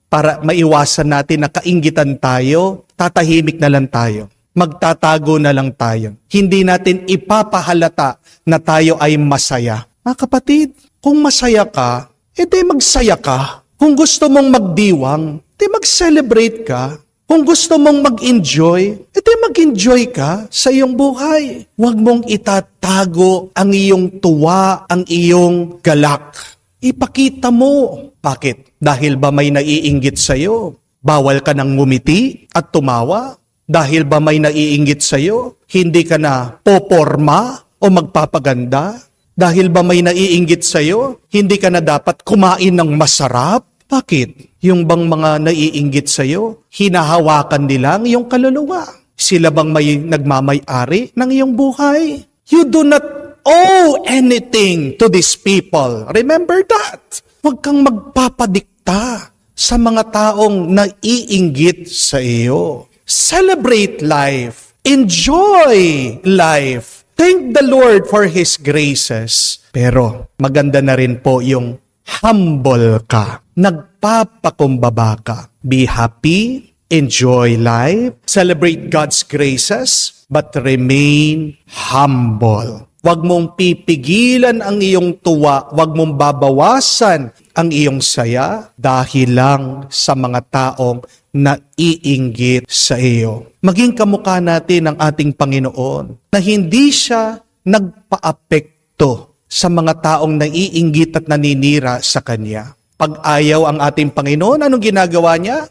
Para maiwasan natin na kainggitan tayo, tatahimik na lang tayo. Magtatago na lang tayo. Hindi natin ipapahalata na tayo ay masaya. Mga kapatid, kung masaya ka, edi magsaya ka. Kung gusto mong magdiwang, edi mag-celebrate ka. Kung gusto mong mag-enjoy, edi mag-enjoy ka sa iyong buhay. Huwag mong itatago ang iyong tuwa, ang iyong galak. Ipakita mo. Bakit? Dahil ba may naiinggit sa'yo? Bawal ka nang ngumiti at tumawa? Dahil ba may naiinggit sa'yo? Hindi ka na poporma o magpapaganda? Dahil ba may naiinggit sa'yo? Hindi ka na dapat kumain ng masarap? Bakit? Yung bang mga naiinggit sa'yo, hinahawakan nila ang iyong kaluluwa? Sila bang may nagmamay-ari ng iyong buhay? You do not owe anything to these people. Remember that. Huwag kang magpapadikta sa mga taong naiinggit sa iyo. Celebrate life. Enjoy life. Thank the Lord for His graces. Pero maganda na rin po yung humble ka. Nagpapakumbaba ka. Be happy, enjoy life, celebrate God's graces, but remain humble. Huwag mong pipigilan ang iyong tuwa, huwag mong babawasan ang iyong saya dahil lang sa mga taong naiinggit sa iyo. Maging kamukha natin ang ating Panginoon na hindi siya nagpaapekto sa mga taong naiinggit at naninira sa Kanya. Pag ayaw ang ating Panginoon, anong ginagawa niya?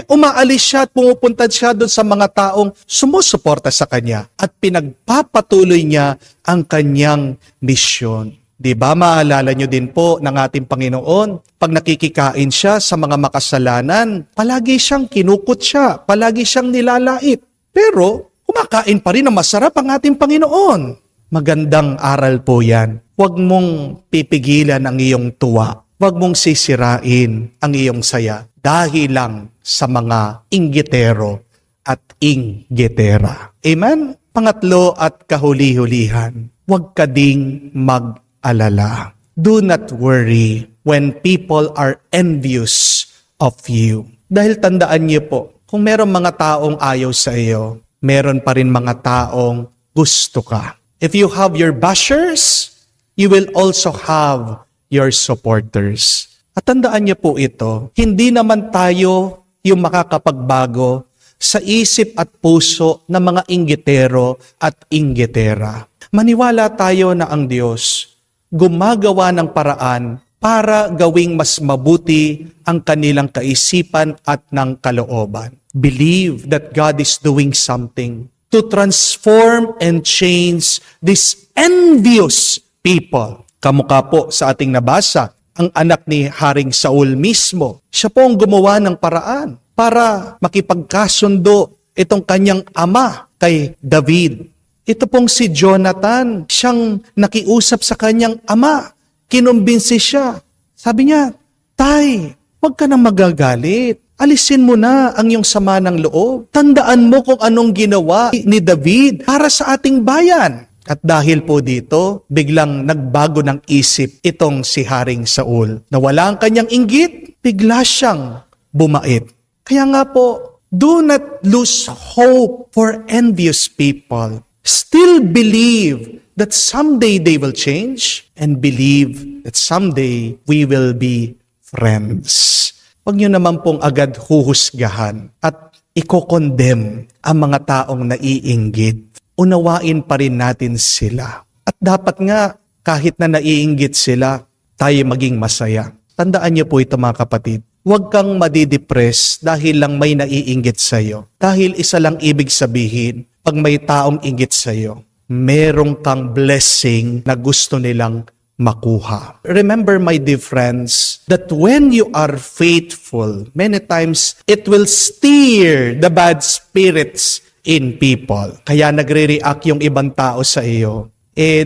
Umaalis siya at pumupunta siya doon sa mga taong sumusuporta sa Kanya at pinagpapatuloy niya ang Kanyang misyon. Diba, maalala nyo din po ng ating Panginoon, pag nakikikain siya sa mga makasalanan, palagi siyang kinukutya, palagi siyang nilalait. Pero, kumakain pa rin na masarap ang ating Panginoon. Magandang aral po yan. Huwag mong pipigilan ang iyong tuwa. Huwag mong sisirain ang iyong saya dahil lang sa mga inggitero at inggitera. Amen? Pangatlo at kahuli-hulihan, huwag ka ding mag-alala. Do not worry when people are envious of you. Dahil tandaan niyo po, kung meron mga taong ayaw sa iyo, meron pa rin mga taong gusto ka. If you have your bashers, you will also have your supporters. At tandaan niyo po ito, hindi naman tayo yung makakapagbago sa isip at puso ng mga inggitero at inggitera. Maniwala tayo na ang Diyos gumagawa ng paraan para gawing mas mabuti ang kanilang kaisipan at ng kalooban. Believe that God is doing something to transform and change these envious people. Kamukha po sa ating nabasa, ang anak ni Haring Saul mismo. Siya po ang gumawa ng paraan para makipagkasundo itong kanyang ama kay David. Ito pong si Jonathan, siyang nakiusap sa kanyang ama. Kinumbinsi siya. Sabi niya, Tay, huwag ka nang magagalit. Alisin mo na ang iyong sama ng loob. Tandaan mo kung anong ginawa ni David para sa ating bayan. At dahil po dito, biglang nagbago ng isip itong si Haring Saul. Nawala ang kanyang inggit, bigla siyang bumait. Kaya nga po, do not lose hope for envious people. Still believe that someday they will change and believe that someday we will be friends. Huwag niyo naman pong agad huhusgahan at iko-condemn ang mga taong naiinggit. Unawain pa rin natin sila. At dapat nga, kahit na naiinggit sila, tayo maging masaya. Tandaan niyo po ito mga kapatid. Huwag kang madidepress dahil lang may naiinggit sa'yo. Dahil isa lang ibig sabihin, pag may taong inggit sa'yo, merong kang blessing na gusto nilang makuha. Remember, my dear friends, that when you are faithful, many times it will steer the bad spirits in people. Kaya nagre-react yung ibang tao sa iyo,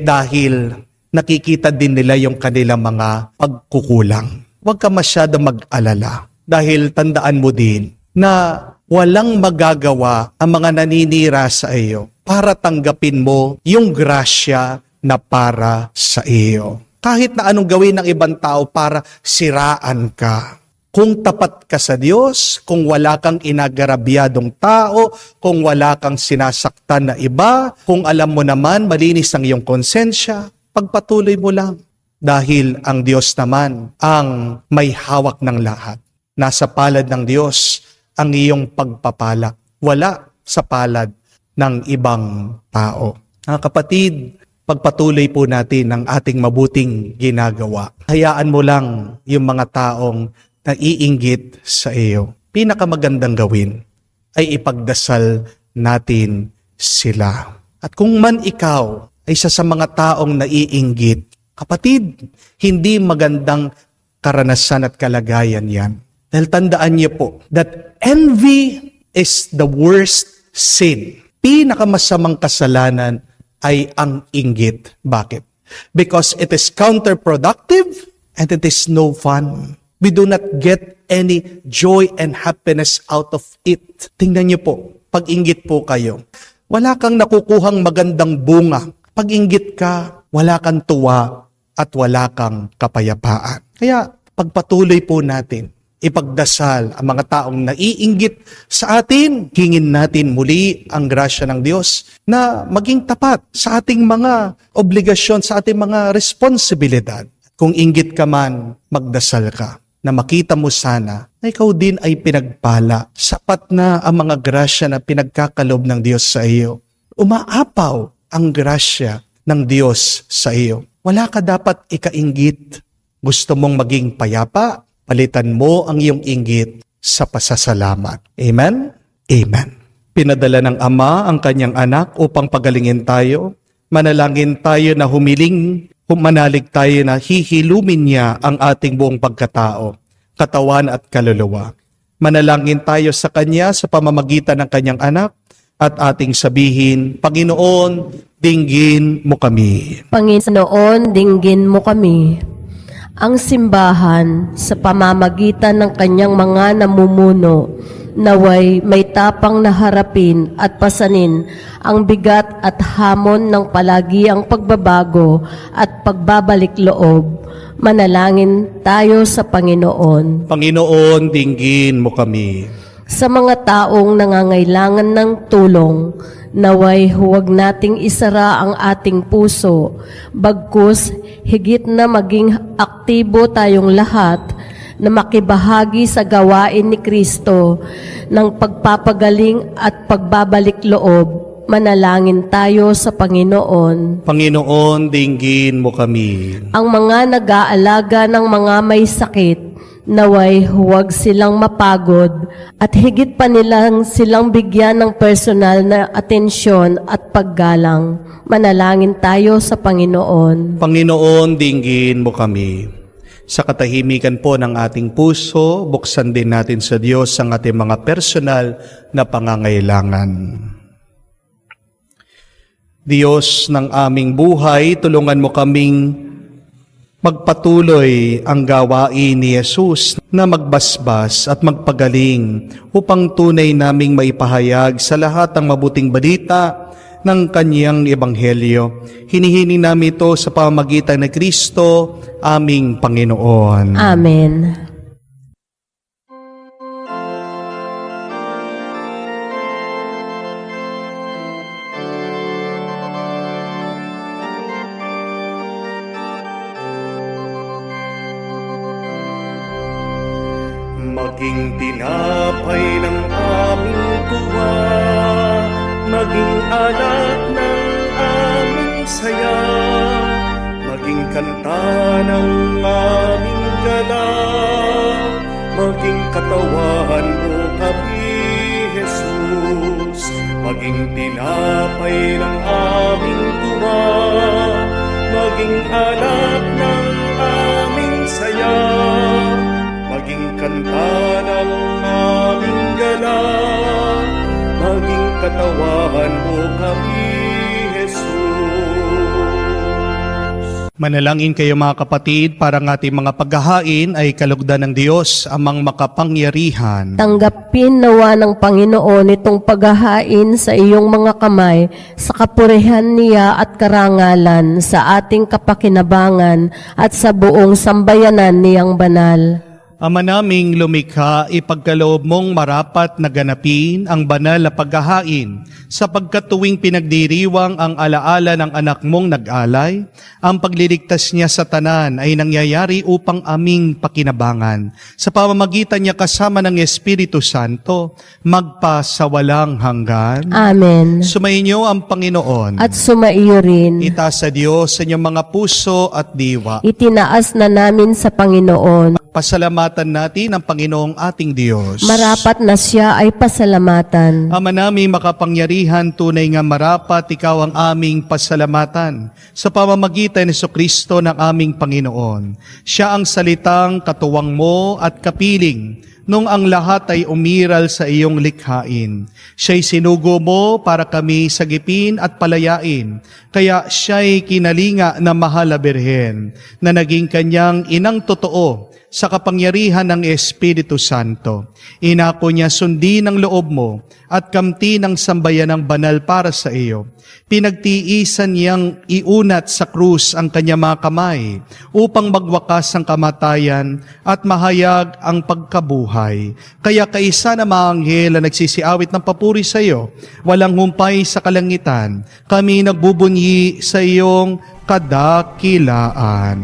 dahil nakikita din nila yung kanilang mga pagkukulang. Huwag ka masyado mag-alala dahil tandaan mo din na walang magagawa ang mga naninira sa iyo para tanggapin mo yung grasya na para sa iyo. Kahit na anong gawin ng ibang tao para siraan ka. Kung tapat ka sa Diyos, kung wala kang inagarabyadong tao, kung wala kang sinasaktan na iba, kung alam mo naman malinis ang iyong konsensya, pagpatuloy mo lang. Dahil ang Diyos naman ang may hawak ng lahat. Nasa palad ng Diyos ang iyong pagpapala. Wala sa palad ng ibang tao. Mga kapatid, pagpatuloy po natin ang ating mabuting ginagawa. Hayaan mo lang yung mga taong naiinggit sa iyo. Pinakamagandang gawin ay ipagdasal natin sila. At kung man ikaw ay isa sa mga taong naiinggit, kapatid, hindi magandang karanasan at kalagayan yan. Dahil tandaan niyo po that envy is the worst sin. Pinakamasamang kasalanan ay ang inggit. Bakit? Because it is counterproductive and it is no fun. We do not get any joy and happiness out of it. Tingnan niyo po, pag-inggit po kayo. Wala kang nakukuhang magandang bunga. Pag-inggit ka, wala kang tuwa at wala kang kapayapaan. Kaya pagpatuloy po natin, ipagdasal ang mga taong naiinggit sa atin. Hingin natin muli ang grasya ng Diyos na maging tapat sa ating mga obligasyon, sa ating mga responsibilidad. Kung inggit ka man, magdasal ka na makita mo sana na ikaw din ay pinagpala. Sapat na ang mga grasya na pinagkakalob ng Diyos sa iyo. Umaapaw ang grasya ng Diyos sa iyo. Wala ka dapat ikainggit. Gusto mong maging payapa? Palitan mo ang iyong inggit sa pasasalamat. Amen? Amen. Pinadala ng Ama ang kanyang anak upang pagalingin tayo. Manalangin tayo na manalig tayo na hihilumin niya ang ating buong pagkatao, katawan at kaluluwa. Manalangin tayo sa Kanya sa pamamagitan ng Kanyang anak at ating sabihin, Panginoon, dinggin mo kami. Panginoon, dinggin mo kami. Ang simbahan sa pamamagitan ng kanyang mga namumuno, naway may tapang na harapin at pasanin ang bigat at hamon ng palagiang pagbabago at pagbabalik loob. Manalangin tayo sa Panginoon. Panginoon, dinggin mo kami. Sa mga taong nangangailangan ng tulong, naway huwag nating isara ang ating puso, bagkus higit na maging aktibo tayong lahat na makibahagi sa gawain ni Kristo ng pagpapagaling at pagbabalik loob. Manalangin tayo sa Panginoon. Panginoon, dinggin mo kami. Ang mga nag-aalaga ng mga may sakit, naway huwag silang mapagod at higit pa nilang silang bigyan ng personal na atensyon at paggalang. Manalangin tayo sa Panginoon. Panginoon, dinggin mo kami. Sa katahimikan po ng ating puso, buksan din natin sa Diyos ang ating mga personal na pangangailangan. Diyos ng aming buhay, tulungan mo kaming magpatuloy ang gawain ni Jesus na magbasbas at magpagaling upang tunay naming maipahayag sa lahat ang mabuting balita ng Kanyang Ebanghelyo. Hinihiling namin ito sa pamamagitan ni Kristo, aming Panginoon. Amen. Maging tinapay ng aming tuwa, maging alak ng aming saya, maging kanta ng aming gala, maging katawan mo kami, Jesus. Maging tinapay ng aming tuwa, maging alak ng aming saya, maging kanta ng aming gala, maging katawan mo kami, Jesus. Manalangin kayo mga kapatid para ng ating mga paghahain ay kalugdan ng Diyos amang makapangyarihan. Tanggapin nawa ng Panginoon itong paghahain sa iyong mga kamay sa kapurihan niya at karangalan sa ating kapakinabangan at sa buong sambayanan niyang banal. Ama naming lumikha, ipagkaloob mong marapat na ganapin ang banal na paghahain sapagkat tuwing pinagdiriwang ang alaala ng anak mong nag-alay, ang pagliligtas niya sa tanan ay nangyayari upang aming pakinabangan. Sa pamamagitan niya kasama ng Espiritu Santo, magpa sa walang hanggan. Amen. Sumainyo ang Panginoon. At sumaiyo rin. Itaas sa Diyos sa inyong mga puso at diwa. Itinaas na namin sa Panginoon. Pasalamatan natin ang Panginoong ating Diyos. Marapat na siya ay pasalamatan. Ama namin makapangyarihan, tunay nga marapat, ikaw ang aming pasalamatan sa pamamagitan ni Jesucristo ng aming Panginoon. Siya ang salitang katuwang mo at kapiling nung ang lahat ay umiral sa iyong likhain. Siya'y sinugo mo para kami sagipin at palayain. Kaya siya'y kinalinga na mahal na Birhen na naging kanyang inang totoo sa kapangyarihan ng Espiritu Santo. Inako niya sundin ang loob mo at kamti ng sambayanang banal para sa iyo. Pinagtiisan niyang iunat sa krus ang kanyang mga kamay upang magwakas ang kamatayan at mahayag ang pagkabuhay. Kaya kaisa na mga anghel na nagsisiawit ng papuri sa iyo, walang humpay sa kalangitan, kami nagbubunyi sa iyong kadakilaan.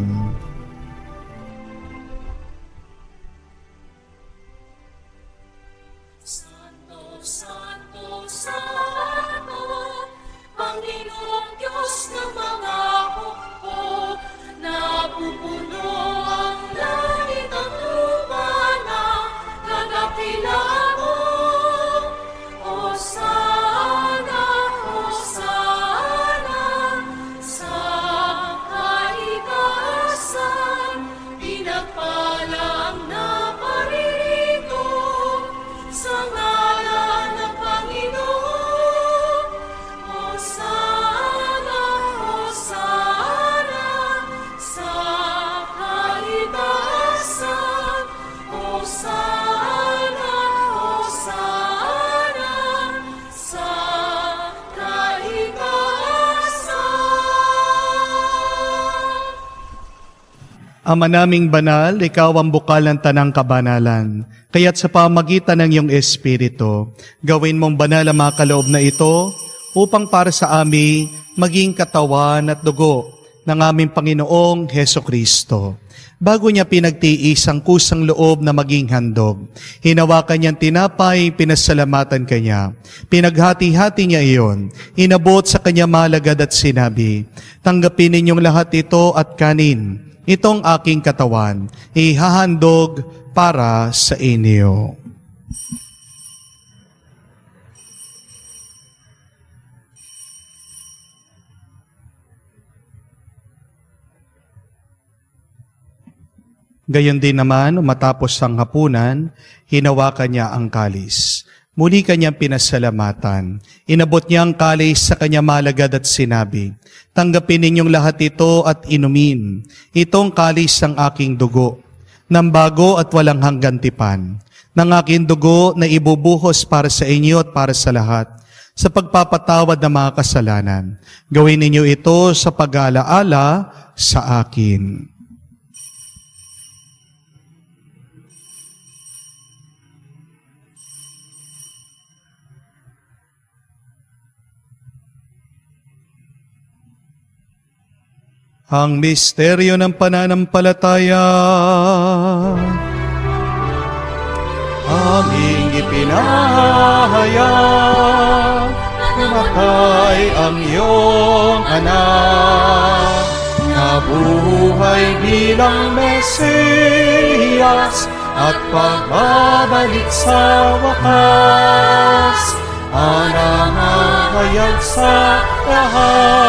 Ama naming banal, ikaw ang bukal ng tanang kabanalan. Kaya't sa pamagitan ng iyong Espiritu, gawin mong banal ang mga kaloob na ito upang para sa amin maging katawan at dugo ng aming Panginoong Hesukristo. Bago niya pinagtiis ang kusang loob na maging handog, hinawakan niyang tinapay, pinasalamatan kanya. Pinaghati-hati niya iyon, inabot sa kanya malagad at sinabi, "Tanggapin ninyong lahat ito at kanin. Itong aking katawan, ihahandog para sa inyo." Gayon din naman, matapos ang hapunan, hinawakan niya ang kalis. Muli kanyang pinasalamatan. Inabot niya ang kalis sa kanya malagad at sinabi, "Tanggapin ninyong lahat ito at inumin. Itong kalis ng aking dugo, ng bago at walang hanggang tipan, ng aking dugo na ibubuhos para sa inyo at para sa lahat, sa pagpapatawad ng mga kasalanan. Gawin ninyo ito sa pag-aalaala sa akin." Ang misteryo ng pananampalataya. Aming ipinahayag, namatay ang iyong anak, nabuhay bilang Mesiyas, at pagbabalik sa wakas, anahayag sa lahat.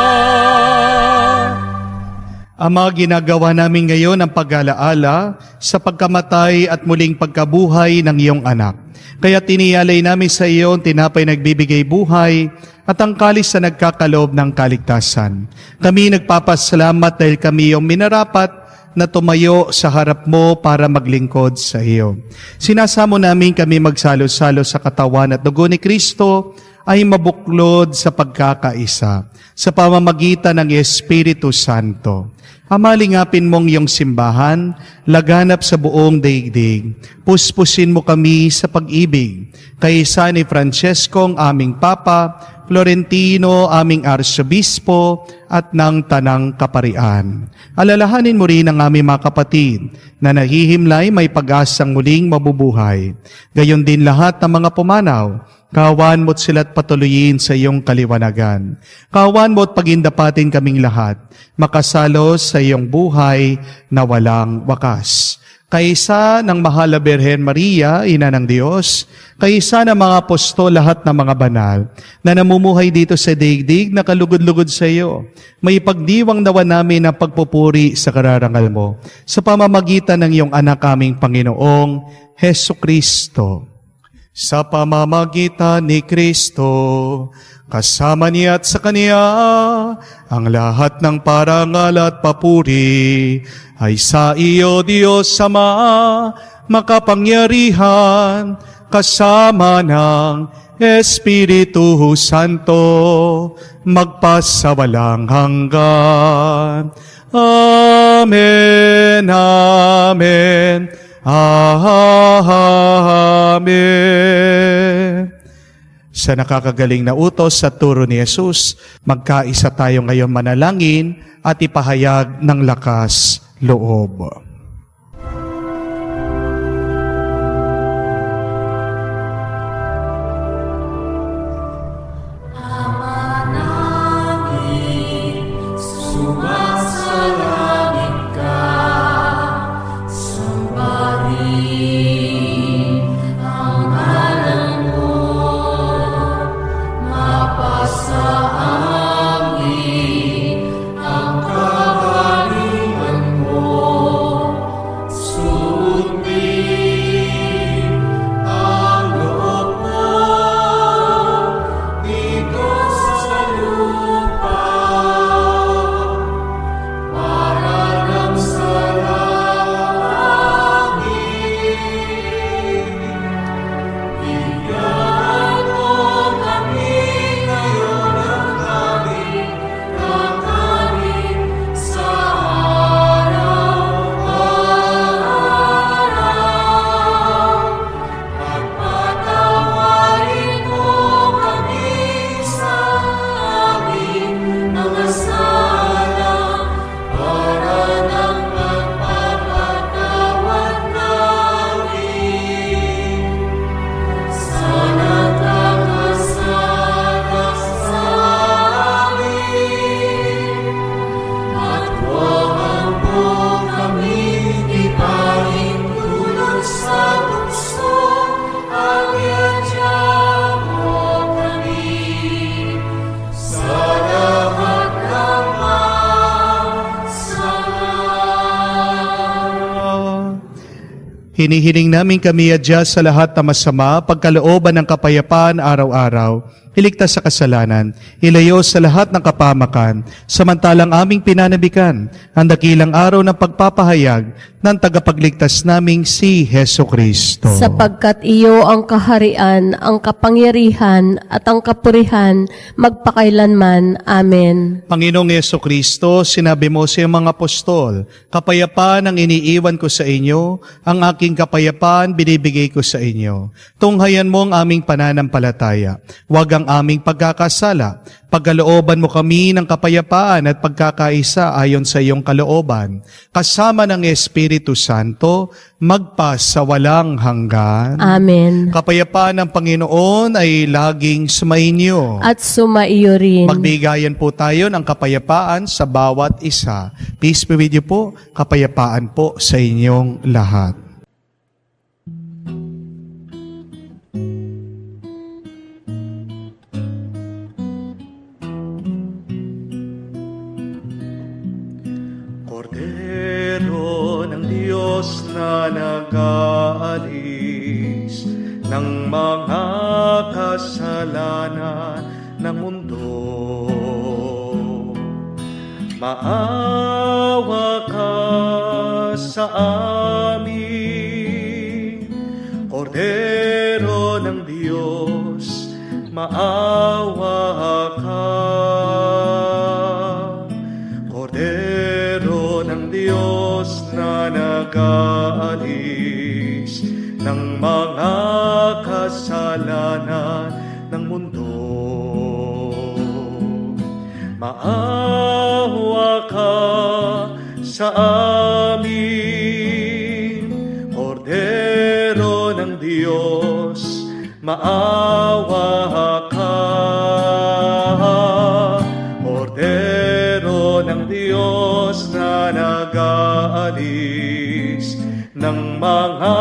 Ang mga ginagawa namin ngayon ang pag-alaala sa pagkamatay at muling pagkabuhay ng iyong anak. Kaya tiniyalay namin sa iyo ang tinapay nagbibigay buhay at ang kalis na nagkakaloob ng kaligtasan. Kami nagpapasalamat dahil kami yung minarapat na tumayo sa harap mo para maglingkod sa iyo. Sinasamo namin kami magsalo-salo sa katawan at dugo ni Kristo ay mabuklod sa pagkakaisa sa pamamagitan ng Espiritu Santo. Amalingapin mong iyong simbahan, laganap sa buong daigdig. Puspusin mo kami sa pag-ibig. Kaysa ni Francesco, ang aming Papa, Florentino, aming Arsobispo, at ng Tanang Kaparian. Alalahanin mo rin ang aming mga kapatid na nahihimlay may pag-asang muling mabubuhay. Gayon din lahat ng mga pumanaw. Kawan mo't sila't patuloyin sa iyong kaliwanagan. Kawan mo't pagindapatin kaming lahat, makasalo sa iyong buhay na walang wakas. Kaysa ng Mahal na Birhen Maria, Ina ng Diyos, kaysa ng mga apostol, lahat ng mga banal, na namumuhay dito sa daigdig na kalugod-lugod sa iyo, may pagdiwang nawa namin ang pagpupuri sa kararangal mo, sa pamamagitan ng iyong anak aming Panginoong Hesukristo. Sa pamamagitan ni Kristo, kasama niya at sa Kaniya, ang lahat ng parangal at papuri ay sa iyo, Diyos Ama, makapangyarihan, kasama ng Espiritu Santo, magpasawalang hanggan. Amen, Amen, Amen. Sa nakakagaling na utos sa turo ni Jesus, magkaisa tayo ngayon manalangin at ipahayag ng lakas loob. Ang kaharian mo Hinihiling namin kami adya sa lahat na masama, pagkalooban ng kapayapaan araw-araw, iligtas sa kasalanan, ilayo sa lahat ng kapamakan, samantalang aming pinanabikan ang dakilang araw ng pagpapahayag ng tagapagligtas naming si Heso Kristo. Sapagkat iyo ang kaharian, ang kapangyarihan, at ang kapurihan, magpakailanman. Amen. Panginoong Heso Kristo, sinabi mo sa iyong mga apostol, kapayapaan ang iniiwan ko sa inyo, ang aking kapayapaan binibigay ko sa inyo. Tunghayan mo ang aming pananampalataya, huwag ang aming pagkakasala. Pagkalooban mo kami ng kapayapaan at pagkakaisa ayon sa iyong kalooban, kasama ng Espiritu Santo, magpa sa walang hanggan. Amen. Kapayapaan ng Panginoon ay laging sumainyo. At sumaiyo rin. Magbigayan po tayo ng kapayapaan sa bawat isa. Peace be with you po. Kapayapaan po sa inyong lahat. Kordero ng Diyos na nag-aalis ng mga kasalanan ng mundo, maawa ka sa amin. Kordero ng Diyos, maawa ka. Kordero ng Diyos na nag-aalis ng mga kasalanan ng mundo, maawa ka sa amin. Kordero ng Diyos, maawa ka. Kordero ng Diyos na nag-aalis ng mga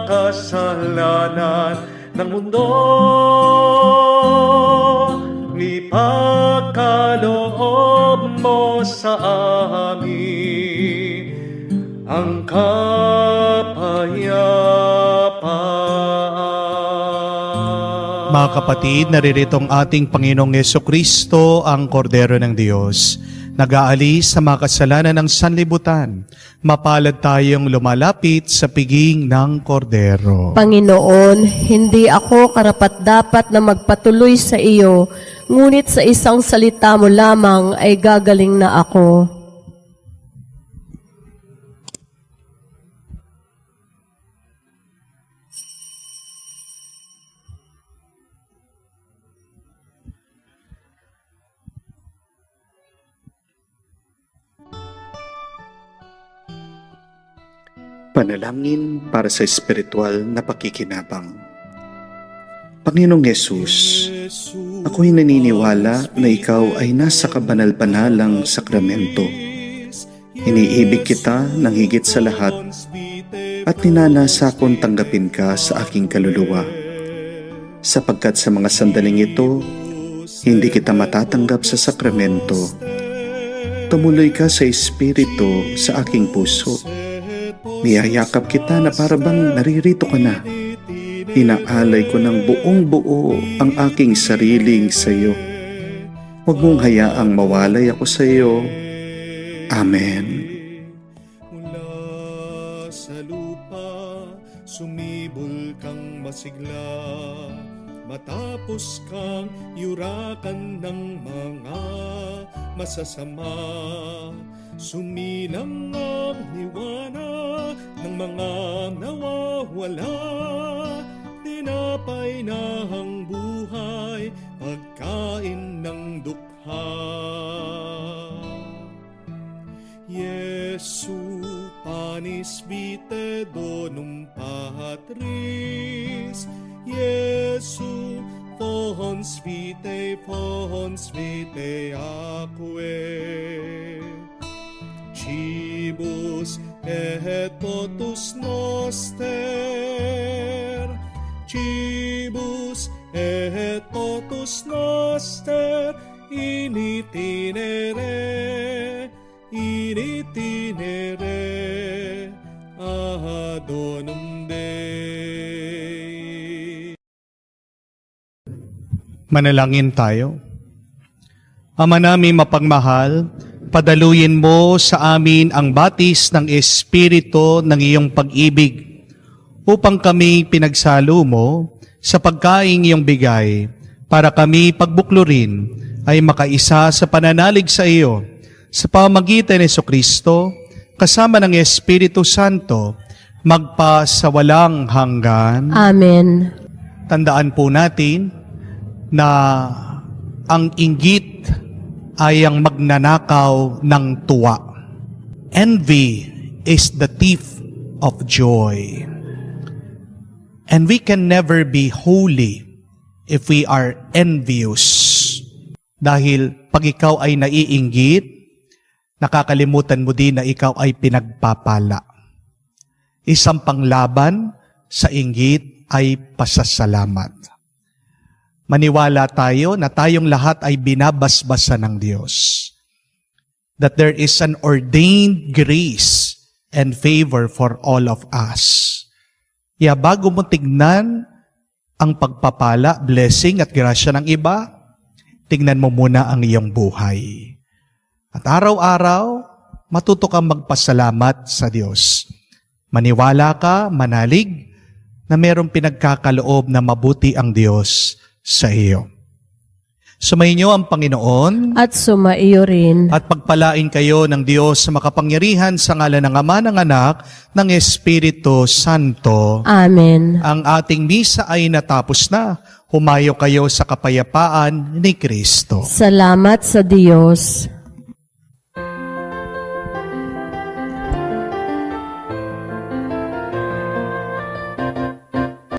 kasalanan ng mundo, ipagkaloob mo sa amin ang kapayapaan. Mga kapatid, naririto ang ating Panginoong Jesucristo, ang Kordero ng Diyos, nag-aalis sa mga kasalanan ng sanlibutan. Mapalad tayong lumalapit sa piging ng Kordero. Panginoon, hindi ako karapat-dapat na magpatuloy sa iyo, ngunit sa isang salita mo lamang ay gagaling na ako. Panalangin para sa espiritual na pakikinabang. Panginoong Yesus, ako'y naniniwala na ikaw ay nasa kabanal-banalang sakramento. Iniibig kita ng higit sa lahat at ninanasa kong tanggapin ka sa aking kaluluwa. Sapagkat sa mga sandaling ito, hindi kita matatanggap sa sakramento. Tumuloy ka sa espiritu sa aking puso. Niyayakap kita na parabang naririto ka na. Inaalay ko ng buong buo ang aking sariling sa iyo. Huwag mong hayaang mawalay ako sa iyo. Amen. Mula sa lupa, sumibol kang masigla, matapos kang yurakan ng mga masasama. Sumilang ang liwanag ng mga nawawala, tinapay na ang buhay, pagkain ng dukha. Jesu panis vitae donum Patris, Jesu fons vitae aquae. Cibus et potus noster, cibus et potus noster, in itinere ad donum Manalangin tayo. Ama namin mapagmahal, padaluyin mo sa amin ang batis ng Espiritu ng iyong pag-ibig upang kami pinagsalo mo sa pagkaing iyong bigay para kami pagbuklurin ay makaisa sa pananalig sa iyo sa pamamagitan ni Jesucristo kasama ng Espiritu Santo magpa sa walang hanggan. Amen. Tandaan po natin na ang inggit ay ang magnanakaw ng tuwa. Envy is the thief of joy. And we can never be holy if we are envious. Dahil pag ikaw ay naiinggit, nakakalimutan mo din na ikaw ay pinagpapala. Isang panglaban sa inggit ay pasasalamat. Maniwala tayo na tayong lahat ay binabasbasan ng Diyos. That there is an ordained grace and favor for all of us. Kaya bago mo tignan ang pagpapala, blessing at grasya ng iba, tignan mo muna ang iyong buhay. At araw-araw, matuto kang magpasalamat sa Diyos. Maniwala ka, manalig, na mayroong pinagkakaloob na mabuti ang Diyos sa iyo. Sumainyo ang Panginoon At sumaiyo rin. at pagpalain kayo ng Diyos sa makapangyarihan sa ngalan ng Ama, ng Anak, ng Espiritu Santo. Amen. Ang ating misa ay natapos na. Humayo kayo sa kapayapaan ni Kristo. Salamat sa Diyos.